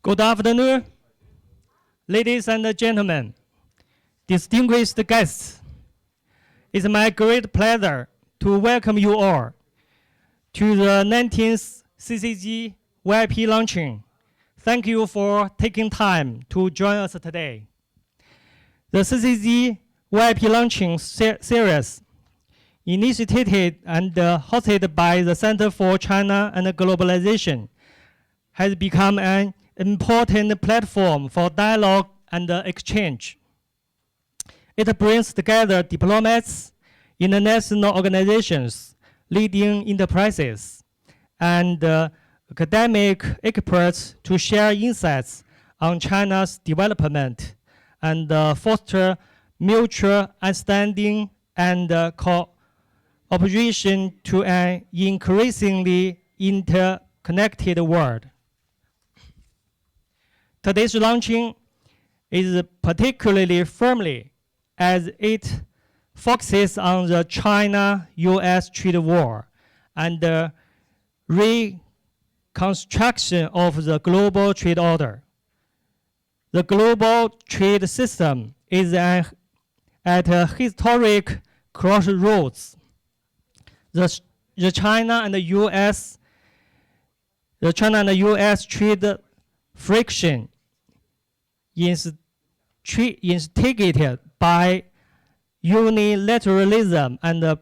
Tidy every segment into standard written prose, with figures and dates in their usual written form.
Good afternoon, ladies and gentlemen, distinguished guests. It's my great pleasure to welcome you all to the 19th CCG VIP Luncheon. Thank you for taking time to join us today. The CCG VIP Luncheon series, initiated and hosted by the Center for China and Globalization, has become an important platform for dialogue and exchange. It brings together diplomats, international organizations, leading enterprises, and academic experts to share insights on China's development and foster mutual understanding and cooperation to an increasingly interconnected world. Today's launching is particularly firmly as it focuses on the China-US trade war and the reconstruction of the global trade order. The global trade system is at a historic crossroads. The China and the US trade friction is instigated by unilateralism and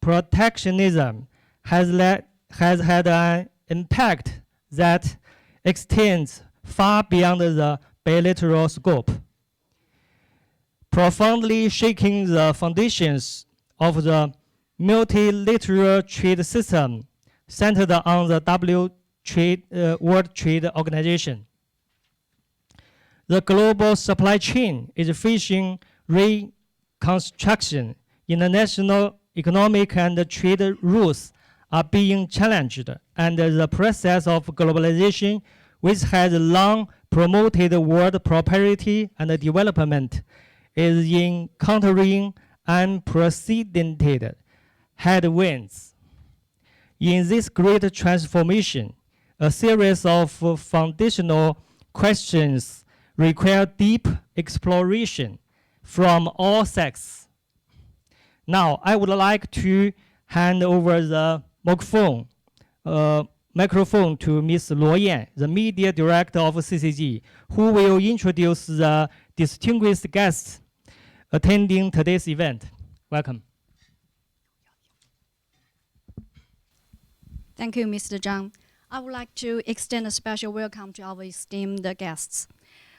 protectionism has had an impact that extends far beyond the bilateral scope, profoundly shaking the foundations of the multilateral trade system centered on the World Trade Organization. The global supply chain is facing reconstruction. International economic and trade rules are being challenged, and the process of globalization, which has long promoted world prosperity and development, is encountering unprecedented headwinds. In this great transformation, a series of foundational questions require deep exploration from all sectors. Now, I would like to hand over the microphone to Ms. Luo Yan, the Media Director of CCG, who will introduce the distinguished guests attending today's event. Welcome. Thank you, Mr. Zhang. I would like to extend a special welcome to our esteemed guests.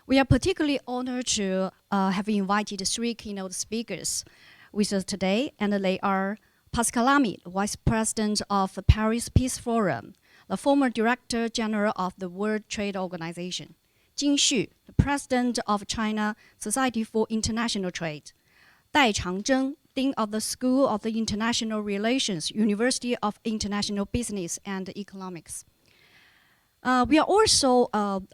We are particularly honored to have invited three keynote speakers with us today, and they are Pascal Lamy, Vice President of the Paris Peace Forum, the former Director General of the World Trade Organization; Jing Xu, the President of China Society for International Trade; Dai Changzheng, Dean of the School of the International Relations, University of International Business and Economics. We are also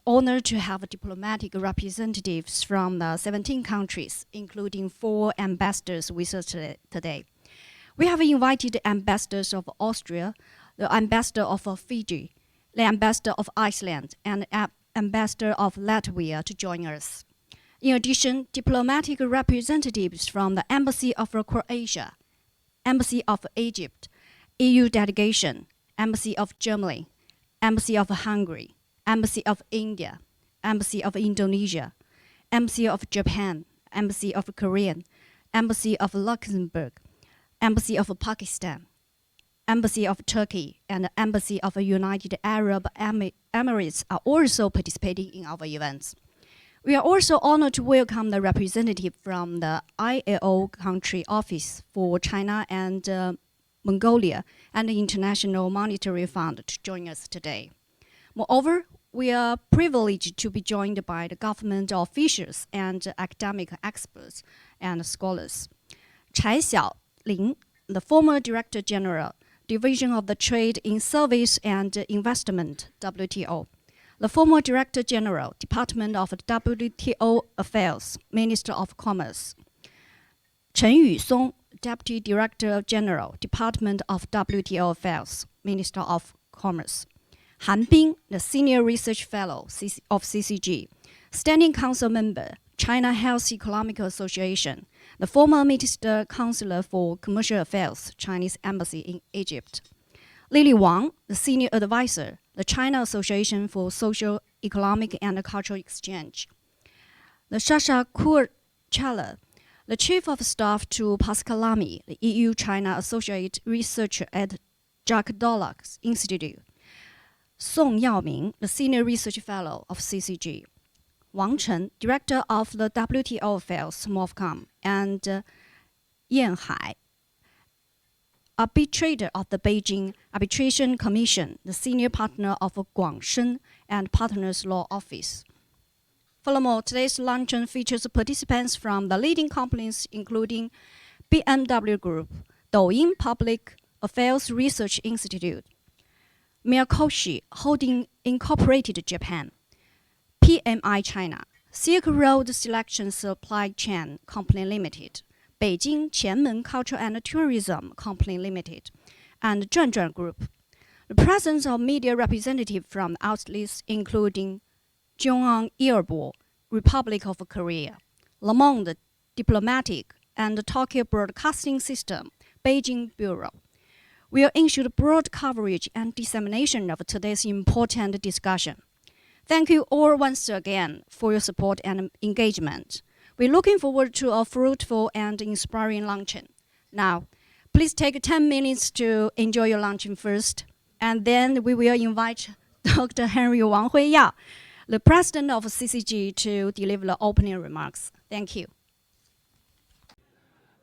honored to have diplomatic representatives from 17 countries, including 4 ambassadors with us today. We have invited the ambassadors of Austria, the ambassador of Fiji, the ambassador of Iceland, and the ambassador of Latvia to join us. In addition, diplomatic representatives from the Embassy of Croatia, Embassy of Egypt, EU delegation, Embassy of Germany, Embassy of Hungary, Embassy of India, Embassy of Indonesia, Embassy of Japan, Embassy of Korea, Embassy of Luxembourg, Embassy of Pakistan, Embassy of Turkey, and the Embassy of the United Arab Emirates are also participating in our events. We are also honored to welcome the representative from the IAO Country Office for China and Mongolia and the International Monetary Fund to join us today. Moreover, we are privileged to be joined by the government officials and academic experts and scholars. Chai Xiaoling, the former Director General, Division of the Trade in Service and Investment, WTO. The former Director General, Department of WTO Affairs, Minister of Commerce. Chen Yusong, Deputy Director General, Department of WTO Affairs, Minister of Commerce. Han Bing, the Senior Research Fellow of CCG, Standing Council Member, China Health Economic Association, the former Minister Counselor for Commercial Affairs, Chinese Embassy in Egypt. Lily Wang, the Senior Advisor, the China Association for Social, Economic and Cultural Exchange. The Sasha Kurchala, the Chief of Staff to Pascal Lamy, the EU-China Associate Researcher at Jacques Dallac's Institute. Song Yaoming, the Senior Research Fellow of CCG. Wang Chen, Director of the WTO Affairs, MOFCOM, and Yan Hai, Arbitrator of the Beijing Arbitration Commission, the Senior Partner of Guangsheng and Partners Law Office. Furthermore, today's luncheon features participants from the leading companies including BMW Group, Douyin Public Affairs Research Institute, Miyakoshi Holding Incorporated Japan, PMI China, Silk Road Selection Supply Chain Company Limited, Beijing Qianmen Culture and Tourism Company Limited, and Zhuanzhuan Group. The presence of media representatives from outlets including Zhongyang Ilbo, Republic of Korea, Le Monde Diplomatic, and Tokyo Broadcasting System, Beijing Bureau. Will ensure broad coverage and dissemination of today's important discussion. Thank you all once again for your support and engagement. We're looking forward to a fruitful and inspiring luncheon. Now, please take 10 minutes to enjoy your luncheon first, and then we will invite Dr. Henry Wang Huiyao, the President of CCG, to deliver the opening remarks. Thank you.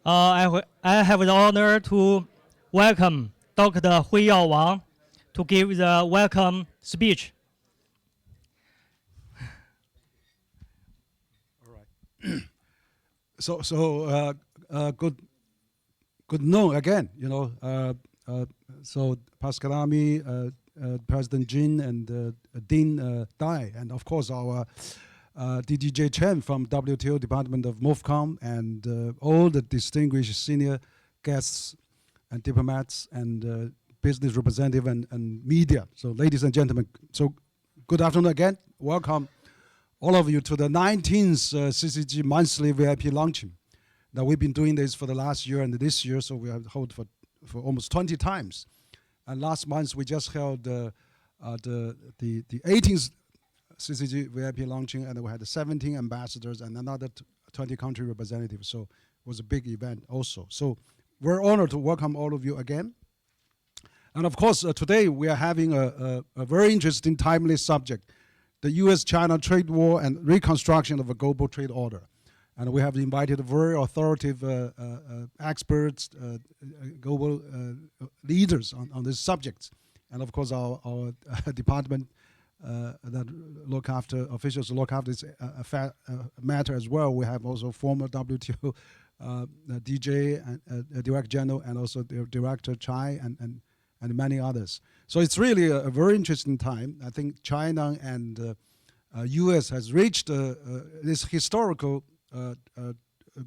I have the honor to welcome Dr. Huiyao Wang to give the welcome speech. Good noon again. So Pascal Lamy, President Jin, and Dean Dai, and of course our DDJ Chen from WTO Department of MOFCOM, and all the distinguished senior guests and diplomats and business representative and media. So ladies and gentlemen, so good afternoon again. Welcome all of you to the 19th CCG monthly VIP Luncheon. Now we've been doing this for the last year and this year, so we have held for almost 20 times. And last month we just held the 18th CCG VIP Luncheon, and we had 17 ambassadors and another 20 country representatives. So it was a big event also. So we're honored to welcome all of you again. And of course, today we are having a very interesting, timely subject, the US-China trade war and reconstruction of a global trade order. And we have invited very authoritative experts, global leaders on this subject. And of course, our department that look after, officials look after this matter as well. We have also former WTO DJ, and Director General, and also the Director Chai, and many others. So it's really a very interesting time. I think China and US has reached this historical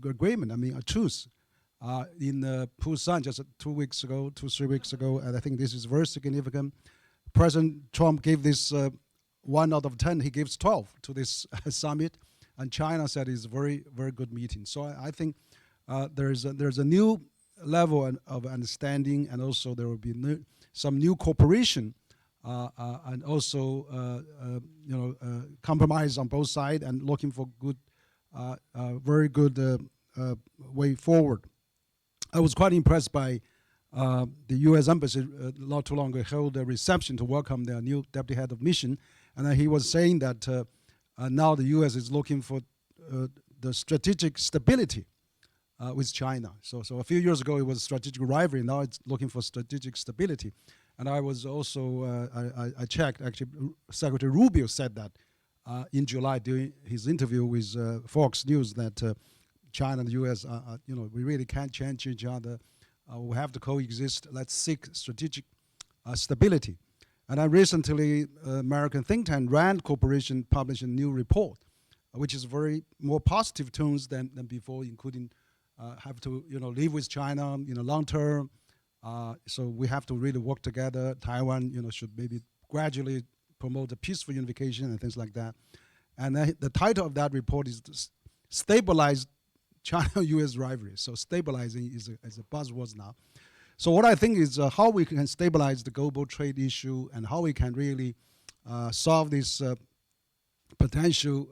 agreement, a truce in Busan just 3 weeks ago, and I think this is very significant. President Trump gave this 1 out of 10, he gives 12 to this summit, and China said it's a very, very good meeting. So I think there's a new level of understanding, and also there will be some new cooperation, and also compromise on both sides, and looking for good, very good way forward. I was quite impressed by the U.S. Embassy not too long ago held a reception to welcome their new deputy head of mission, and he was saying that now the U.S. is looking for the strategic stability with China. So a few years ago it was strategic rivalry. Now it's looking for strategic stability. And I was also I checked, actually Secretary Rubio said that in July during his interview with Fox News, that China and the U.S. we really can't change each other. We have to coexist. Let's seek strategic stability. And I recently, American think tank RAND Corporation published a new report, which is very more positive tones than before, including have to live with China long term. So we have to really work together. Taiwan should maybe gradually promote the peaceful unification and things like that. And the title of that report is Stabilize China-U.S. Rivalry. So stabilizing is a buzzword now. So what I think is how we can stabilize the global trade issue and how we can really solve this potential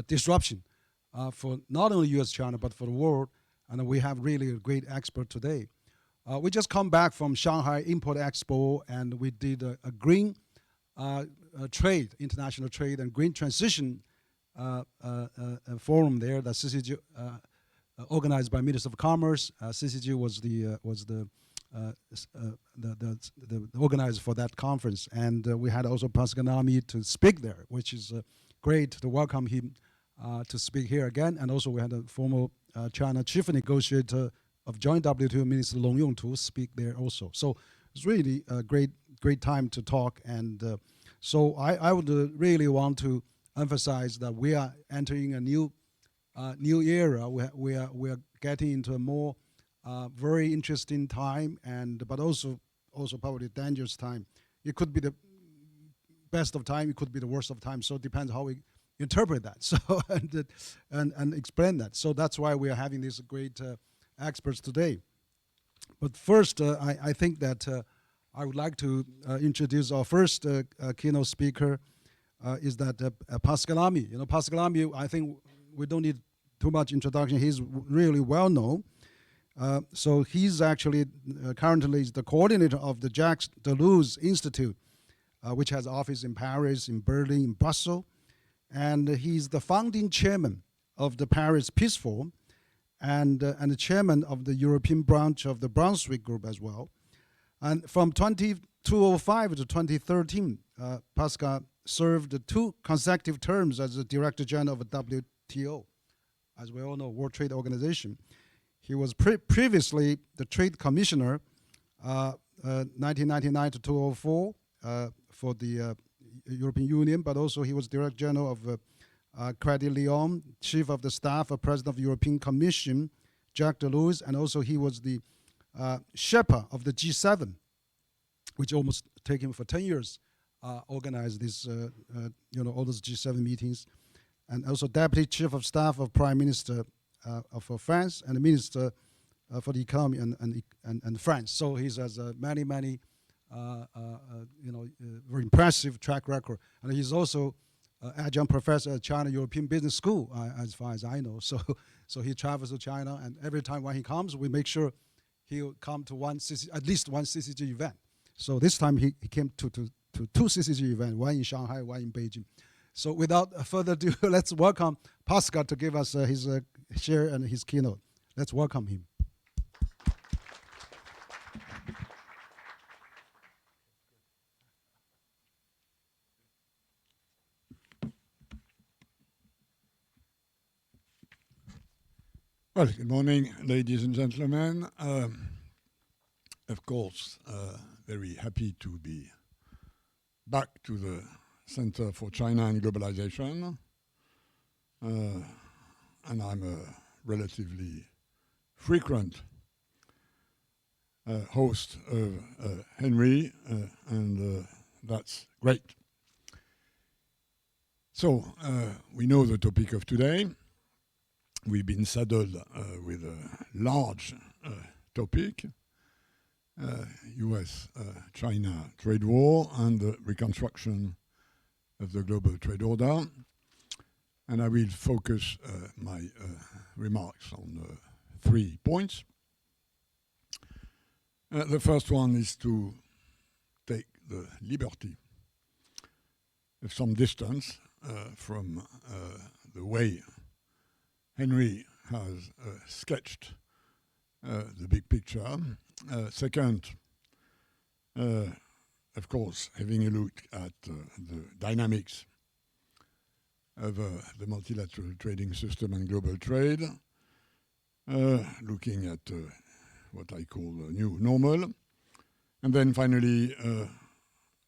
disruption for not only U.S.-China but for the world. And we have really a great expert today. We just come back from Shanghai Import Expo, and we did a green trade, international trade, and green transition forum there that CCG organized by Minister of Commerce. CCG was the organizer for that conference, and we had also Pascal Lamy to speak there, which is great to welcome him to speak here again. And also we had a former China chief negotiator of joint WTO, Minister Long Yongtu, speak there also. So it's really a great time to talk. And so I would really want to emphasize that we are entering a new era. We are getting into a more very interesting time, but also probably dangerous time. It could be the best of time, it could be the worst of time. So it depends how we interpret that. So and explain that. So that's why we are having these great experts today. But first, I think that I would like to introduce our first keynote speaker. Is that Pascal Lamy? You know, Pascal Lamy, I think we don't need too much introduction. He's really well known. So he's actually currently is the coordinator of the Jacques Deleuze Institute, which has office in Paris, in Berlin, in Brussels. And he's the founding chairman of the Paris Peace Forum and the chairman of the European branch of the Brunswick Group as well. And from 2005 to 2013, Pascal served 2 consecutive terms as the Director General of the WTO, as we all know, World Trade Organization. He was previously the Trade Commissioner, 1999 to 2004, for the European Union, but also he was Director General of Credit Lyons, Chief of the Staff of President of the European Commission, Jacques Deleuze, and also he was the Sherpa of the G7, which almost took him for 10 years, organized this, all those G7 meetings, and also Deputy Chief of Staff of Prime Minister of France and the Minister for the Economy and France. So he has many very impressive track record, and he's also adjunct professor at China European Business School, as far as I know. So he travels to China, and every time when he comes, we make sure he'll come to at least one CCG event. So this time he came to 2 CCG events, one in Shanghai, one in Beijing. So without further ado, let's welcome Pascal to give us his share and his keynote. Let's welcome him. Well, good morning, ladies and gentlemen. Of course, very happy to be back to the Center for China and Globalization. And I'm a relatively frequent host of Henry, and that's great. So, we know the topic of today. We've been saddled with a large topic, US-China trade war and the reconstruction of the global trade order. And I will focus my remarks on 3 points. The first one is to take the liberty of some distance from the way Henry has sketched the big picture. Second, of course, having a look at the dynamics of the multilateral trading system and global trade, looking at what I call the new normal, and then finally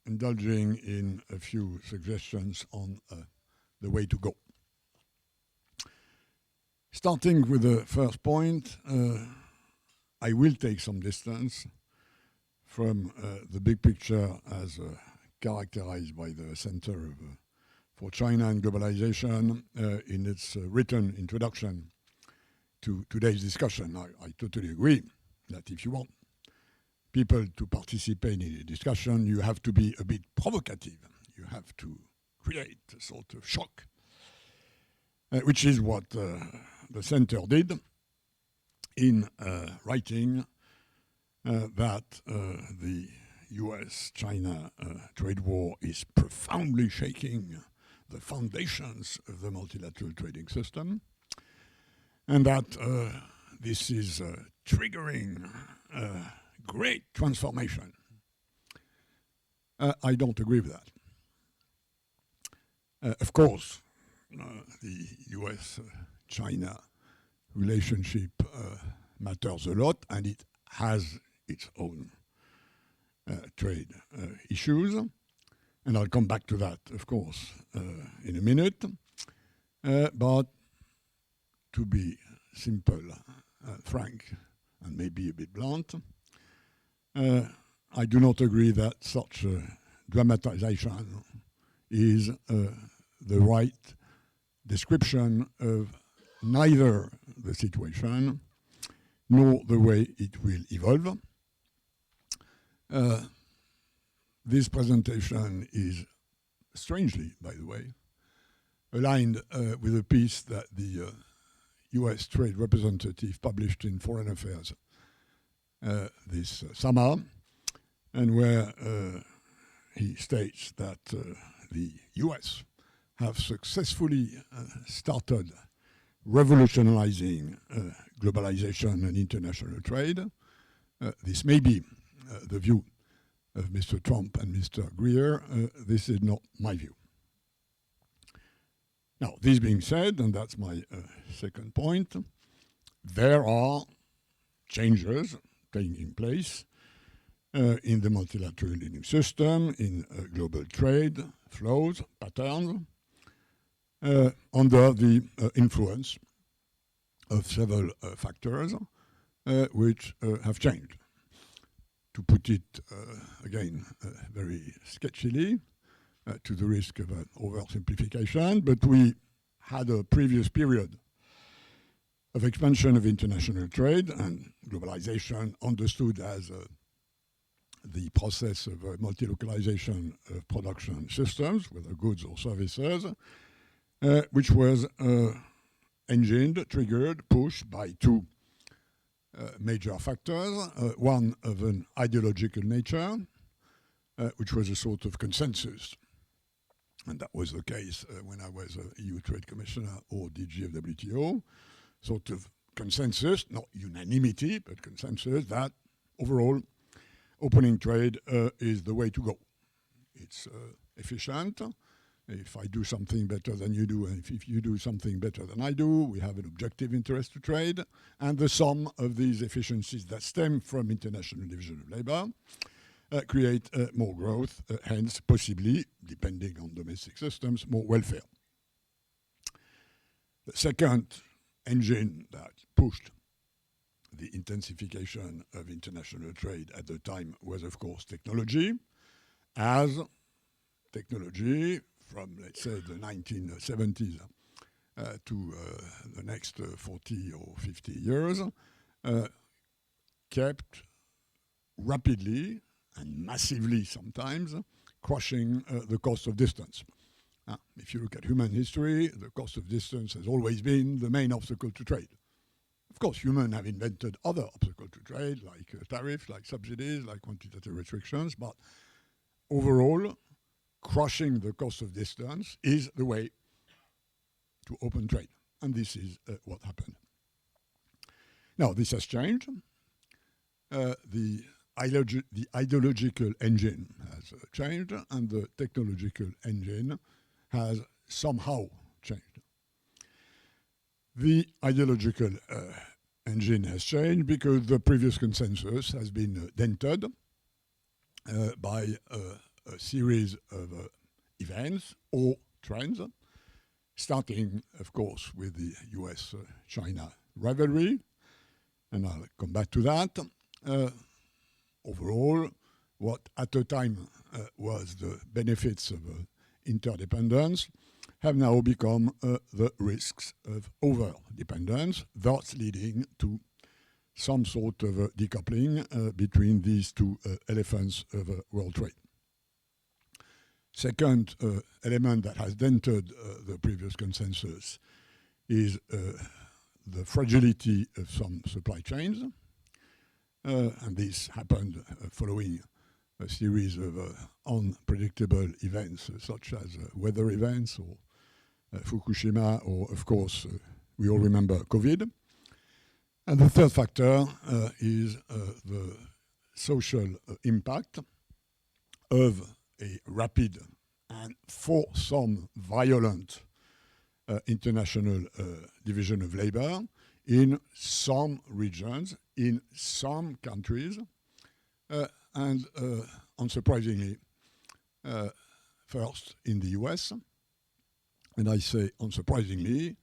indulging in a few suggestions on the way to go. Starting with the first point, I will take some distance from the big picture as characterized by the Center for China and Globalization in its written introduction to today's discussion. I totally agree that if you want people to participate in a discussion, you have to be a bit provocative. You have to create a sort of shock, which is what the Center did in writing that the US-China trade war is profoundly shaking the foundations of the multilateral trading system, and that this is triggering great transformation. I don't agree with that. Of course, the US-China relationship matters a lot, and it has its own trade issues. And I'll come back to that, of course, in a minute. But to be simple, frank, and maybe a bit blunt, I do not agree that such dramatization is the right description of neither the situation nor the way it will evolve. This presentation is, strangely, by the way, aligned with a piece that the US Trade Representative published in Foreign Affairs this summer, and where he states that the US have successfully started revolutionizing globalization and international trade. This may be the view of Mr. Trump and Mr. Greer. This is not my view. Now, this being said, and that's my second point, there are changes taking place in the multilateral trading system, in global trade flows, patterns, under the influence of several factors which have changed. To put it, again, very sketchily, to the risk of an oversimplification, but we had a previous period of expansion of international trade and globalization understood as the process of multi-localization of production systems, whether goods or services, which was engined, triggered, pushed by two major factors, one of an ideological nature, which was a sort of consensus. And that was the case when I was EU Trade Commissioner or DG of WTO, sort of consensus, not unanimity, but consensus that overall opening trade is the way to go. It's efficient. If I do something better than you do, and if you do something better than I do, we have an objective interest to trade. And the sum of these efficiencies that stem from international division of labor create more growth, hence possibly, depending on domestic systems, more welfare. The second engine that pushed the intensification of international trade at the time was, of course, technology, as technology from, let's say, the 1970s to the next 40 or 50 years kept rapidly and massively sometimes crushing the cost of distance. If you look at human history, the cost of distance has always been the main obstacle to trade. Of course, humans have invented other obstacles to trade, like tariffs, like subsidies, like quantitative restrictions, but overall, crushing the cost of distance is the way to open trade. And this is what happened. Now, this has changed. The ideological engine has changed, and the technological engine has somehow changed. The ideological engine has changed because the previous consensus has been dented by a series of events or trends, starting, of course, with the US-China rivalry, and I'll come back to that. Overall, what at the time was the benefits of interdependence, have now become the risks of over-dependence, thus leading to some sort of decoupling between these two elephants of world trade. Second element that has dented the previous consensus is the fragility of some supply chains. And this happened following a series of unpredictable events such as weather events or Fukushima, or of course, we all remember COVID. And the third factor is the social impact of a rapid and for some violent international division of labor in some regions, in some countries, and unsurprisingly, first in the US. And I say unsurprisingly,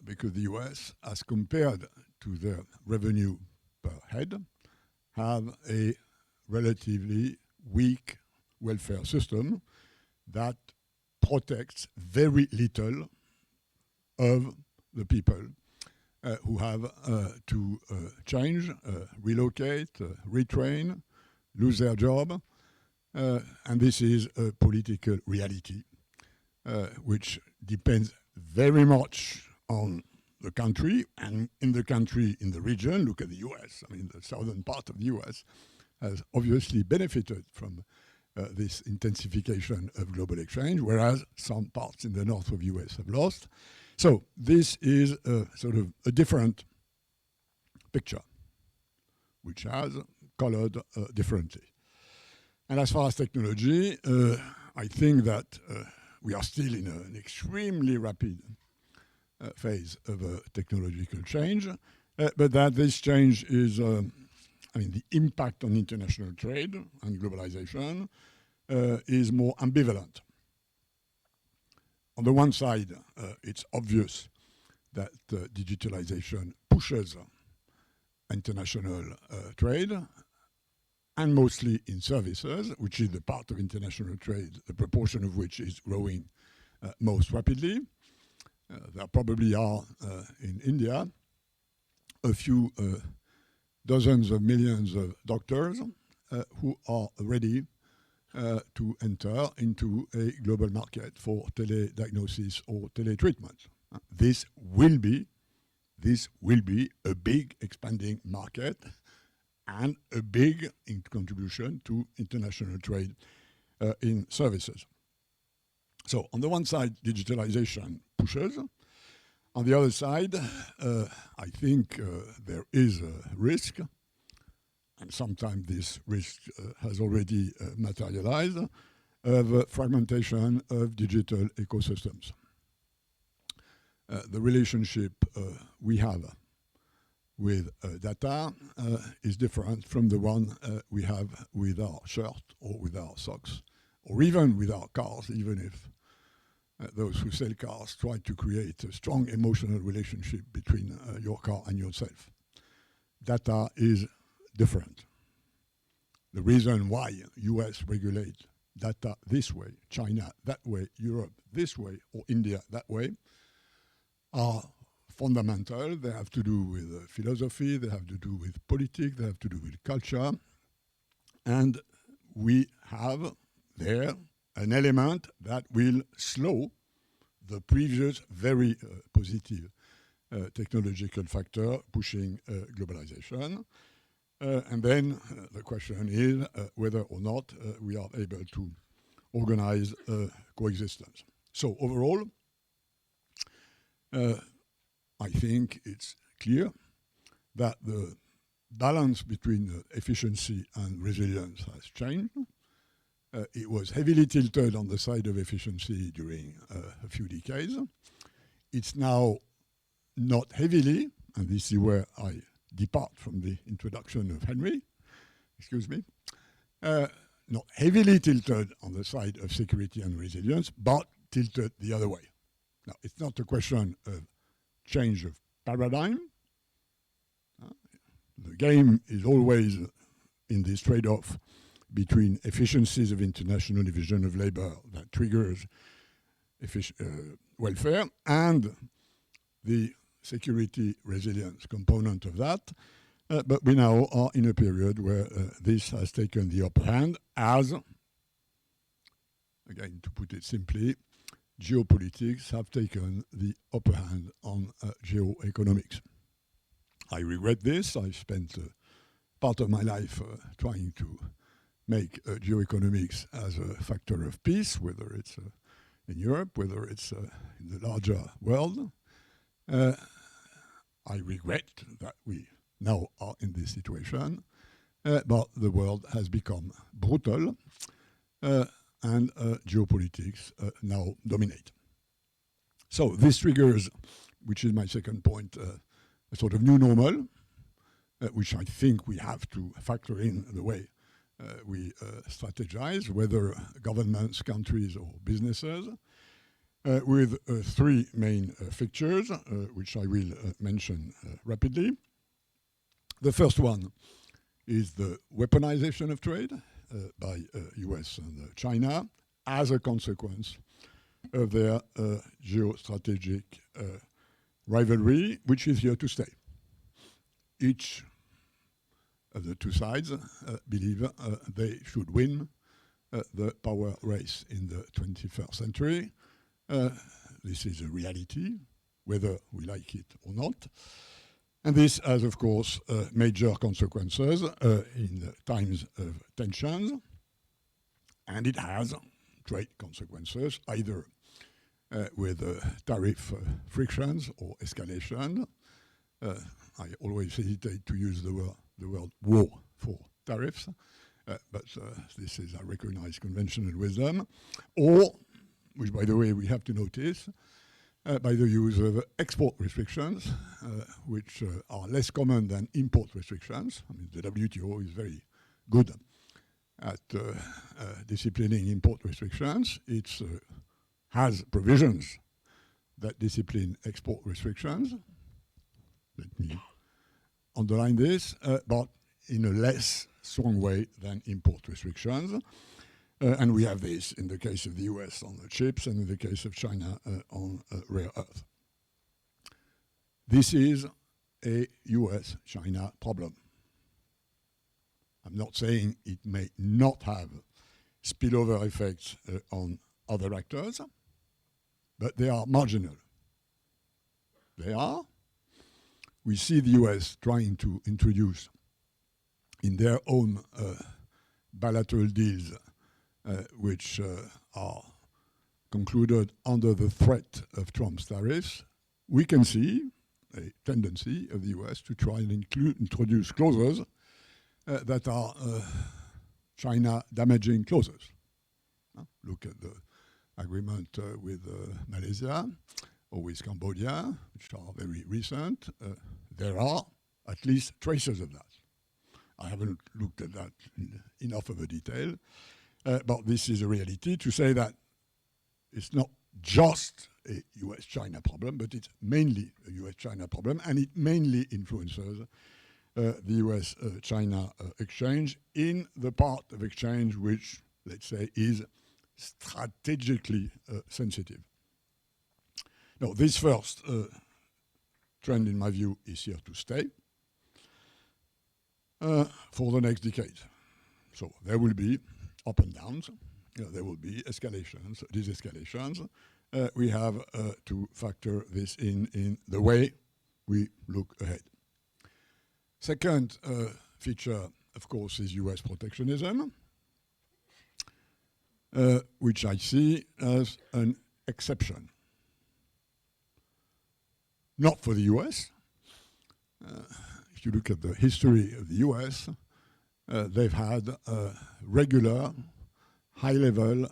because the US, as compared to their revenue per head, have a relatively weak welfare system that protects very little of the people who have to change, relocate, retrain, lose their job. And this is a political reality which depends very much on the country, and in the country, in the region. Look at the US. I mean, the southern part of the US has obviously benefited from this intensification of global exchange, whereas some parts in the north of the US have lost. So this is sort of a different picture, which has colored differently. And as far as technology, I think that we are still in an extremely rapid phase of technological change, but that this change is, I mean, the impact on international trade and globalization is more ambivalent. On the one side, it's obvious that digitalization pushes international trade, and mostly in services, which is the part of international trade, the proportion of which is growing most rapidly. There probably are, in India, a few dozens of millions of doctors who are ready to enter into a global market for telediagnosis or teletreatment. This will be a big expanding market and a big contribution to international trade in services. So on the one side, digitalization pushes. On the other side, I think there is a risk, and sometimes this risk has already materialized, of fragmentation of digital ecosystems. The relationship we have with data is different from the one we have with our shirt or with our socks, or even with our cars, even if those who sell cars try to create a strong emotional relationship between your car and yourself. Data is different. The reason why US regulate data this way, China that way, Europe this way, or India that way, are fundamental. They have to do with philosophy, they have to do with politics, they have to do with culture. And we have there an element that will slow the previous very positive technological factor pushing globalization. And then the question is whether or not we are able to organize coexistence. So overall, I think it's clear that the balance between efficiency and resilience has changed. It was heavily tilted on the side of efficiency during a few decades. It's now not heavily, and this is where I depart from the introduction of Henry, not heavily tilted on the side of security and resilience, but tilted the other way. Now, it's not a question of change of paradigm. The game is always in this trade-off between efficiencies of international division of labor that triggers welfare and the security resilience component of that. But we now are in a period where this has taken the upper hand as, again, to put it simply, geopolitics have taken the upper hand on geoeconomics. I regret this. I spent part of my life trying to make geoeconomics as a factor of peace, whether it's in Europe, whether it's in the larger world. I regret that we now are in this situation, but the world has become brutal and geopolitics now dominate. So this triggers, which is my second point, a sort of new normal, which I think we have to factor in the way we strategize, whether governments, countries, or businesses, with three main features, which I will mention rapidly. The first one is the weaponization of trade by US and China as a consequence of their geostrategic rivalry, which is here to stay. Each of the two sides believe they should win the power race in the 21st century. This is a reality, whether we like it or not. And this has, of course, major consequences in times of tensions. And it has trade consequences, either with tariff frictions or escalation. I always hesitate to use the word war for tariffs, but this is, I recognize, conventional wisdom. Or, which, by the way, we have to notice, by the use of export restrictions, which are less common than import restrictions. I mean, the WTO is very good at disciplining import restrictions. It has provisions that discipline export restrictions. Let me underline this, but in a less strong way than import restrictions. And we have this in the case of the US on the chips and in the case of China on rare earth. This is a US-China problem. I'm not saying it may not have spillover effects on other actors, but they are marginal. They are. We see the US trying to introduce in their own bilateral deals which are concluded under the threat of Trump's tariffs. We can see a tendency of the US to try and introduce clauses that are China-damaging clauses. Look at the agreement with Malaysia or with Cambodia, which are very recent. There are at least traces of that. I haven't looked at that in enough of a detail, but this is a reality to say that it's not just a US-China problem, but it's mainly a US-China problem, and it mainly influences the US-China exchange in the part of exchange which, let's say, is strategically sensitive. Now, this first trend, in my view, is here to stay for the next decade. So there will be up and downs. There will be escalations, de-escalations. We have to factor this in the way we look ahead. Second feature, of course, is US protectionism, which I see as an exception. Not for the US. If you look at the history of the US, they've had regular, high-level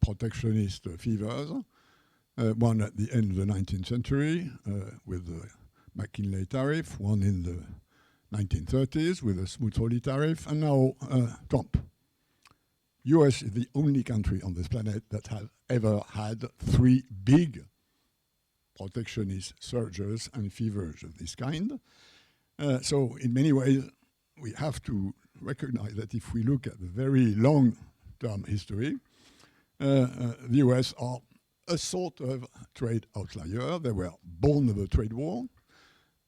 protectionist fevers. One at the end of the 19th century with the McKinley tariff, one in the 1930s with the Smoot-Hawley tariff, and now Trump. US is the only country on this planet that has ever had three big protectionist surges and fevers of this kind. So in many ways, we have to recognize that if we look at the very long-term history, the US are a sort of trade outlier. They were born of a trade war.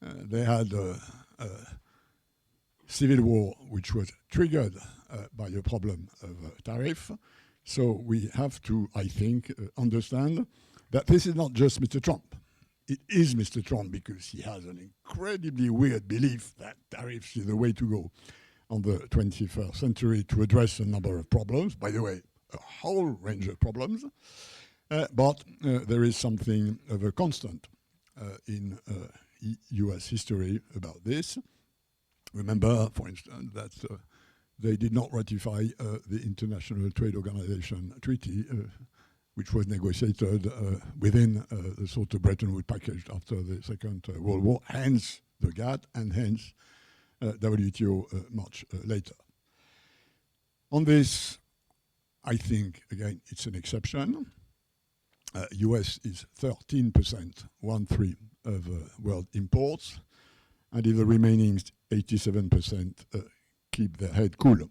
They had a civil war which was triggered by a problem of tariff. So we have to, I think, understand that this is not just Mr. Trump. It is Mr. Trump because he has an incredibly weird belief that tariffs is the way to go on the 21st century to address a number of problems. By the way, a whole range of problems. But there is something of a constant in US history about this. Remember, for instance, that they did not ratify the International Trade Organization Treaty, which was negotiated within the sort of Bretton Woods package after the Second World War, hence the GATT and hence WTO much later. On this, I think, again, it's an exception. US is 13%, 1/3 of world imports, and if the remaining 87% keep their head cool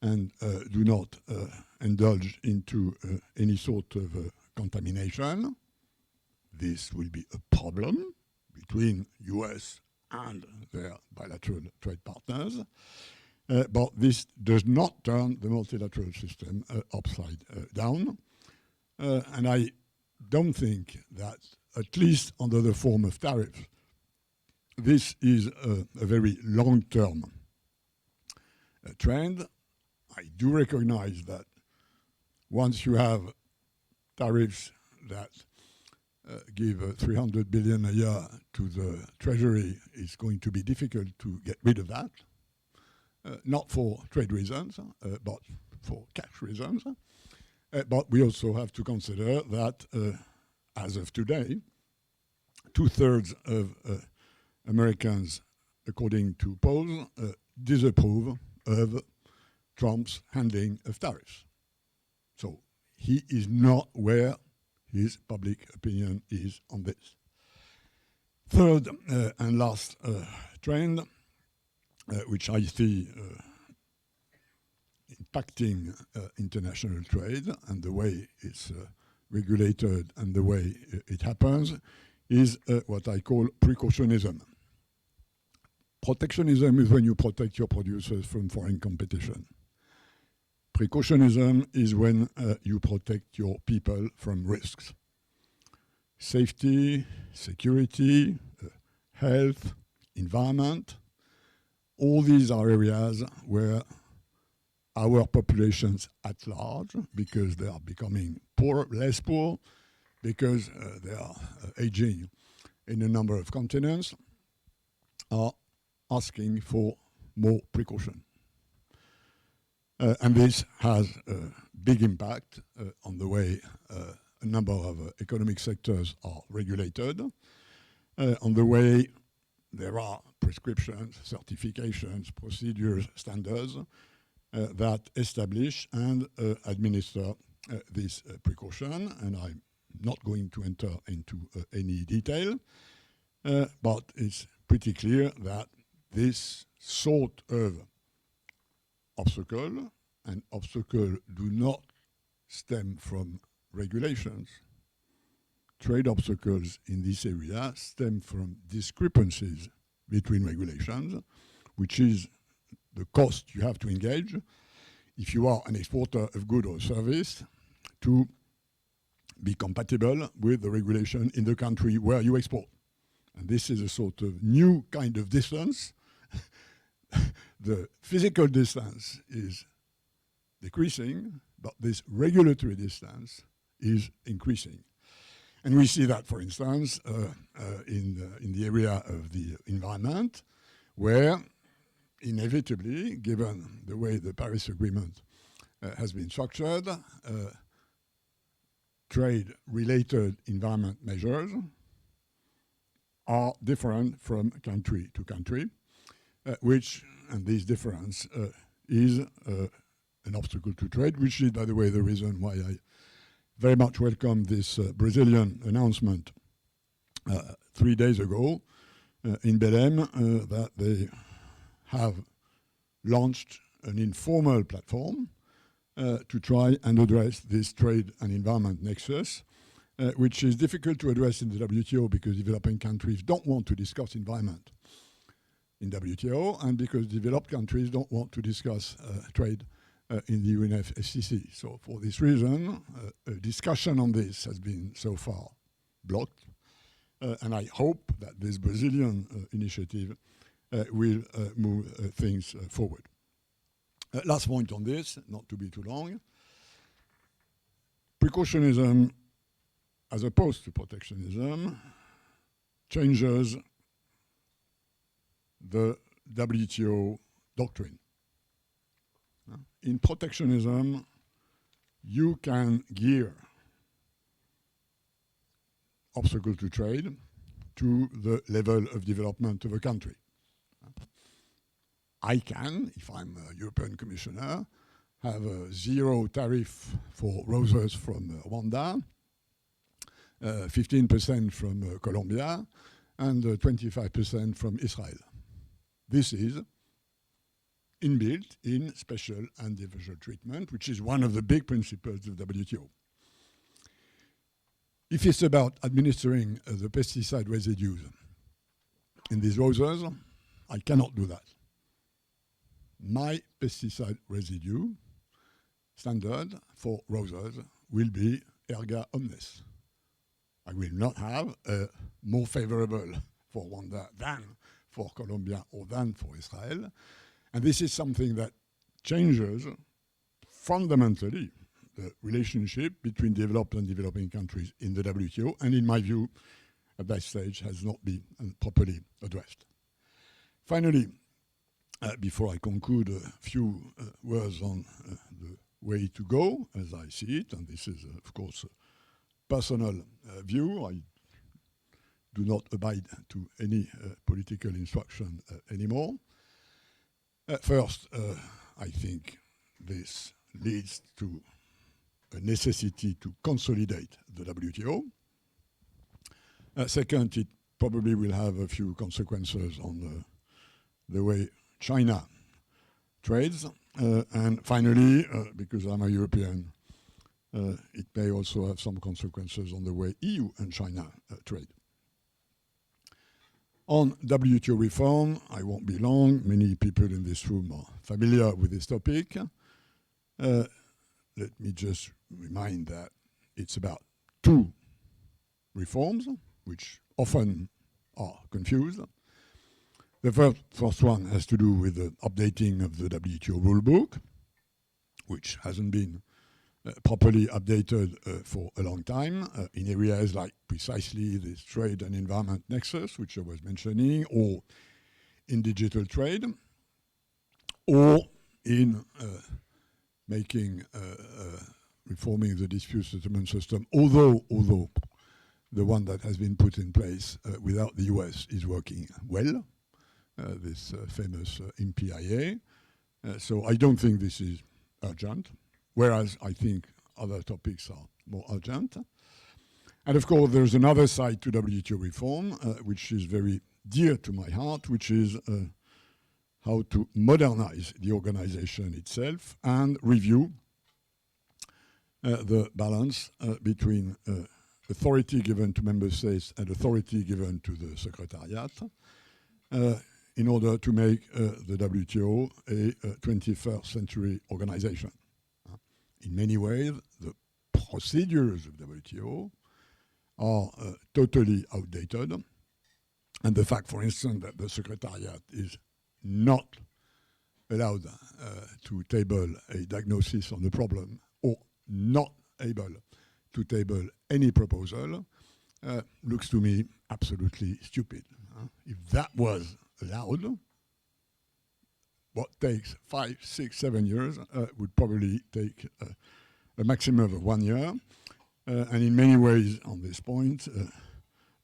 and do not indulge into any sort of contamination, this will be a problem between US and their bilateral trade partners. But this does not turn the multilateral system upside down. And I don't think that, at least under the form of tariffs, this is a very long-term trend. I do recognize that once you have tariffs that give 300 billion a year to the Treasury, it's going to be difficult to get rid of that. Not for trade reasons, but for cash reasons. But we also have to consider that, as of today, 2/3 of Americans, according to polls, disapprove of Trump's handling of tariffs. So he is not where his public opinion is on this. Third and last trend, which I see impacting international trade and the way it's regulated and the way it happens, is what I call precautionism. Protectionism is when you protect your producers from foreign competition. Precautionism is when you protect your people from risks. Safety, security, health, environment, all these are areas where our populations at large, because they are becoming poor, less poor, because they are aging in a number of continents, are asking for more precaution. And this has a big impact on the way a number of economic sectors are regulated, on the way there are prescriptions, certifications, procedures, standards that establish and administer this precaution. And I'm not going to enter into any detail, but it's pretty clear that this sort of obstacle, and obstacles do not stem from regulations. Trade obstacles in this area stem from discrepancies between regulations, which is the cost you have to engage if you are an exporter of good or service to be compatible with the regulation in the country where you export. And this is a sort of new kind of distance. The physical distance is decreasing, but this regulatory distance is increasing. And we see that, for instance, in the area of the environment, where inevitably, given the way the Paris Agreement has been structured, trade-related environment measures are different from country to country, and this difference is an obstacle to trade, which is, by the way, the reason why I very much welcome this Brazilian announcement 3 days ago in Belém that they have launched an informal platform to try and address this trade and environment nexus, which is difficult to address in the WTO because developing countries don't want to discuss environment in WTO, and because developed countries don't want to discuss trade in the UNFCCC. So for this reason, a discussion on this has been so far blocked, and I hope that this Brazilian initiative will move things forward. Last point on this, not to be too long. Precautionism, as opposed to protectionism, changes the WTO doctrine. In protectionism, you can gear obstacle to trade to the level of development of a country. I can, if I'm a European Commissioner, have a zero tariff for roses from Rwanda, 15% from Colombia, and 25% from Israel. This is inbuilt in special and differential treatment, which is one of the big principles of WTO. If it's about administering the pesticide residues in these roses, I cannot do that. My pesticide residue standard for roses will be erga omnes. I will not have a more favorable for Rwanda than for Colombia or than for Israel. And this is something that changes fundamentally the relationship between developed and developing countries in the WTO, and in my view, at that stage, has not been properly addressed. Finally, before I conclude, a few words on the way to go, as I see it, and this is, of course, a personal view. I do not abide to any political instruction anymore. First, I think this leads to a necessity to consolidate the WTO. Second, it probably will have a few consequences on the way China trades. And finally, because I'm a European, it may also have some consequences on the way EU and China trade. On WTO reform, I won't be long. Many people in this room are familiar with this topic. Let me just remind that it's about two reforms, which often are confused. The first one has to do with the updating of the WTO rulebook, which hasn't been properly updated for a long time in areas like precisely this trade and environment nexus, which I was mentioning, or in digital trade, or in reforming the dispute settlement system, although the one that has been put in place without the US is working well, this famous MPIA. So I don't think this is urgent, whereas I think other topics are more urgent. And of course, there's another side to WTO reform, which is very dear to my heart, which is how to modernize the organization itself and review the balance between authority given to member states and authority given to the Secretariat in order to make the WTO a 21st century organization. In many ways, the procedures of WTO are totally outdated. And the fact, for instance, that the Secretariat is not allowed to table a diagnosis on the problem or not able to table any proposal looks to me absolutely stupid. If that was allowed, what takes 5, 6, 7 years would probably take a maximum of 1 year. And in many ways on this point,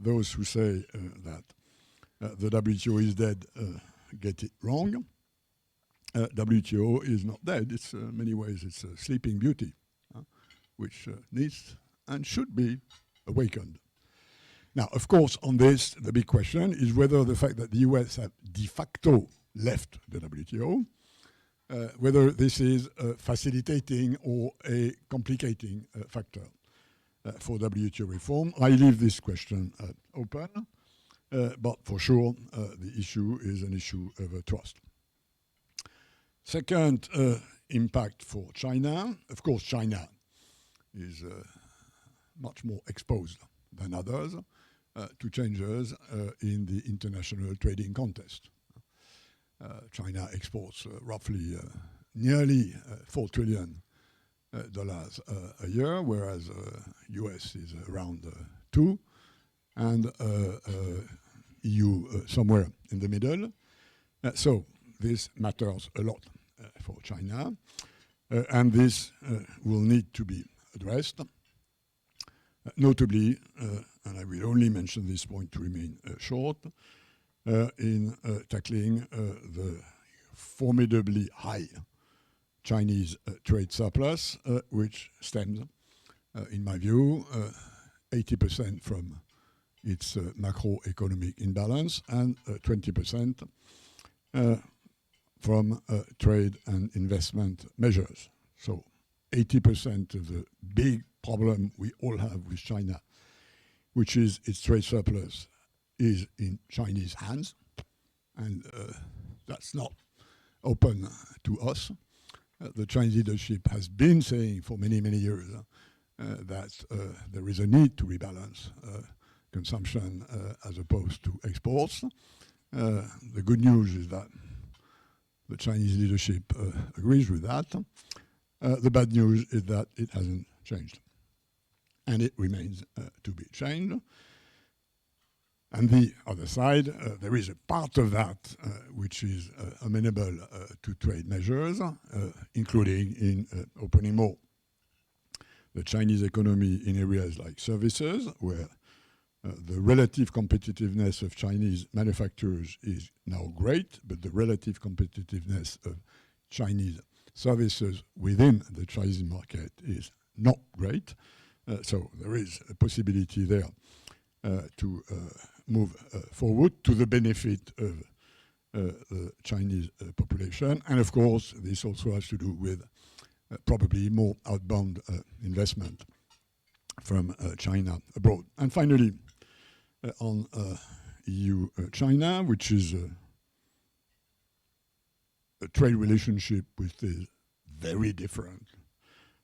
those who say that the WTO is dead get it wrong. WTO is not dead. It's in many ways it's a sleeping beauty, which needs and should be awakened. Now, of course, on this, the big question is whether the fact that the US have de facto left the WTO whether this is a facilitating or a complicating factor for WTO reform. I leave this question open, but for sure the issue is an issue of trust. Second impact for China. Of course, China is much more exposed than others to changes in the international trading contest. China exports roughly nearly $4 trillion a year, whereas US is around 2, and EU somewhere in the middle. So this matters a lot for China, and this will need to be addressed. Notably, and I will only mention this point to remain short, in tackling the formidably high Chinese trade surplus, which stems, in my view, 80% from its macroeconomic imbalance and 20% from trade and investment measures. So 80% of the big problem we all have with China, which is its trade surplus, is in Chinese hands, and that's not open to us. The Chinese leadership has been saying for many, many years that there is a need to rebalance consumption as opposed to exports. The good news is that the Chinese leadership agrees with that. The bad news is that it hasn't changed, and it remains to be changed. And the other side, there is a part of that which is amenable to trade measures, including in opening more the Chinese economy in areas like services, where the relative competitiveness of Chinese manufacturers is now great, but the relative competitiveness of Chinese services within the Chinese market is not great. So there is a possibility there to move forward to the benefit of the Chinese population. And of course, this also has to do with probably more outbound investment from China abroad. And finally, on EU-China, which is a trade relationship which is very different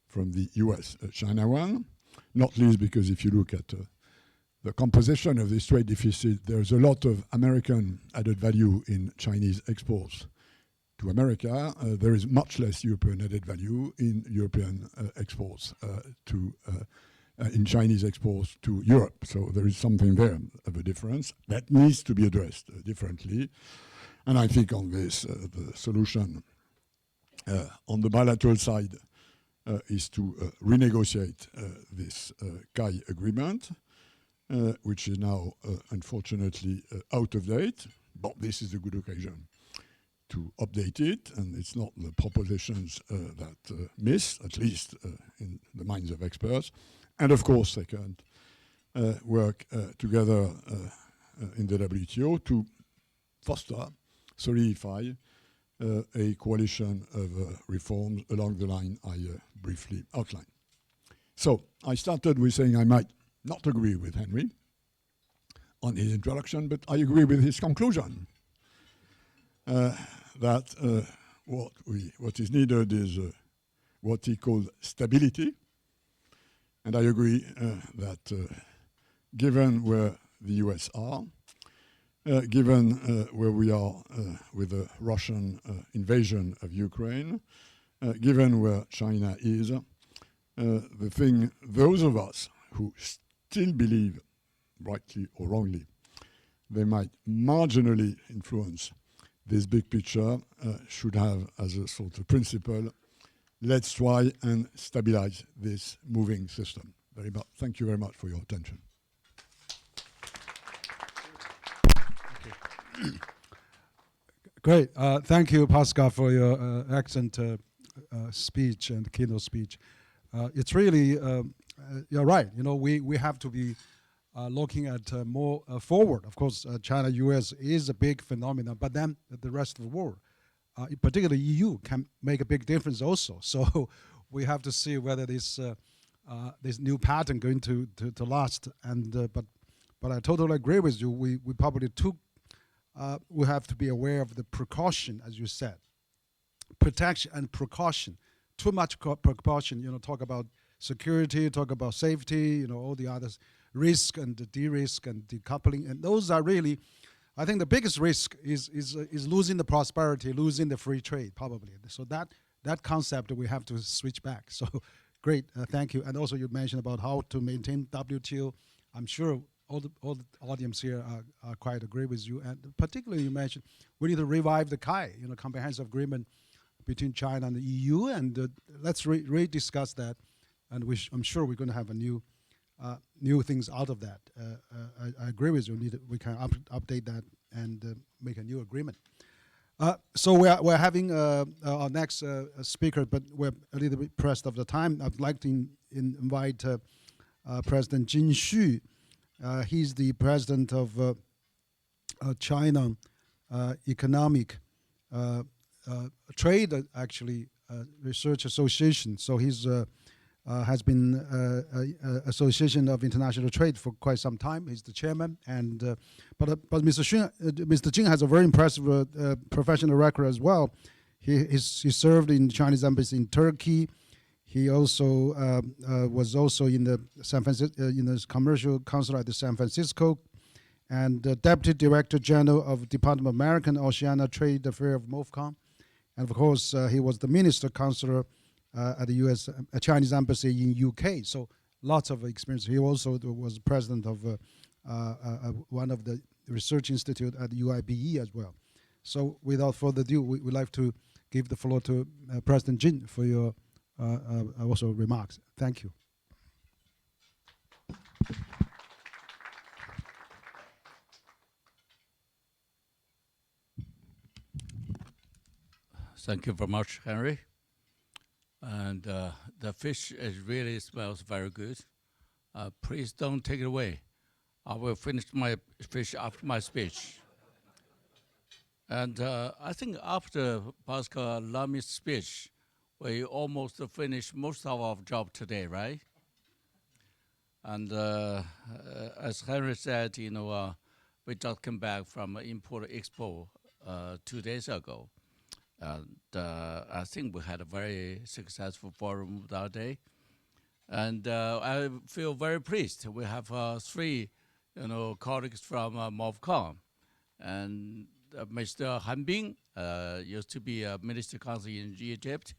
from the US-China one, not least because if you look at the composition of this trade deficit, there's a lot of American added value in Chinese exports to America. There is much less European added value in European exports in Chinese exports to Europe. So there is something there of a difference that needs to be addressed differently. And I think on this, the solution on the bilateral side is to renegotiate this CAI agreement, which is now unfortunately out of date, but this is a good occasion to update it, and it's not the propositions that miss, at least in the minds of experts. And of course, second, work together in the WTO to foster, solidify a coalition of reforms along the line I briefly outlined. So I started with saying I might not agree with Henry on his introduction, but I agree with his conclusion that what is needed is what he called stability. And I agree that given where the US are, given where we are with the Russian invasion of Ukraine, given where China is, the thing those of us who still believe, rightly or wrongly, they might marginally influence this big picture should have as a sort of principle, let's try and stabilize this moving system. Very much. Thank you very much for your attention. Great. Thank you, Pascal, for your excellent speech and keynote speech. It's really, you're right. You know, we have to be looking at more forward. Of course, China-US is a big phenomenon, but then the rest of the world particularly EU, can make a big difference also. So we have to see whether this new pattern going to last. And but I totally agree with you. We probably we have to be aware of the precaution, as you said, protection and precaution. Too much precaution, talk about security, talk about safety, all the others, risk and the de-risk and decoupling, and those are really, I think the biggest risk is losing the prosperity, losing the free trade, probably. So that concept we have to switch back. So great, thank you. And also you mentioned about how to maintain WTO. I'm sure all the audience here are quite agree with you. And particularly you mentioned we need to revive the CAI, comprehensive agreement between China and the EU, and let's rediscuss that. And I'm sure we're going to have a new things out of that. I agree with you. We can update that and make a new agreement. So we're having our next speaker, but we're a little bit pressed of the time. I'd like to invite President Jin Xu. He's the president of China Economic Trade Research Association. So he's has been Association of International Trade for quite some time. He's the chairman, and but Mr. Jin has a very impressive professional record as well. He served in Chinese embassy in Turkey. He also was also in the Commercial Council at the San Francisco, and Deputy Director General of Department of American Oceania Trade Affairs of MOFCOM. And of course, he was the Minister Counselor at the Chinese Embassy in UK. So lots of experience. He also was president of one of the research institute at the UIBE as well. So without further ado, we'd like to give the floor to President Jin for your also remarks. Thank you. Thank you very much, Henry. And the fish really smells very good. Please don't take it away. I will finish my fish after my speech. And I think after Pascal Lamy's speech, we almost finished most of our job today, right? And as Henry said, we just came back from Import Expo 2 days ago. And I think we had a very successful forum that day. And I feel very pleased. We have 3 colleagues from MOFCOM. And Mr. Han Bing used to be a Minister Council in Egypt.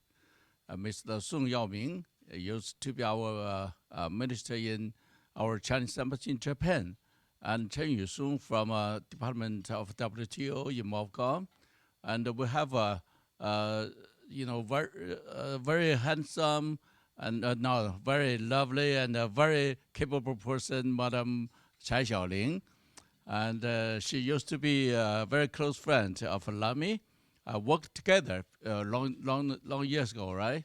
Mr. Song Yaoming used to be our minister in our Chinese embassy in Japan. And Chen Yusong from Department of WTO in MOFCOM. And we have a very handsome and very lovely and a very capable person, Madam Chai Xiaoling. And she used to be a very close friend of Lamy. Worked together long years ago, right?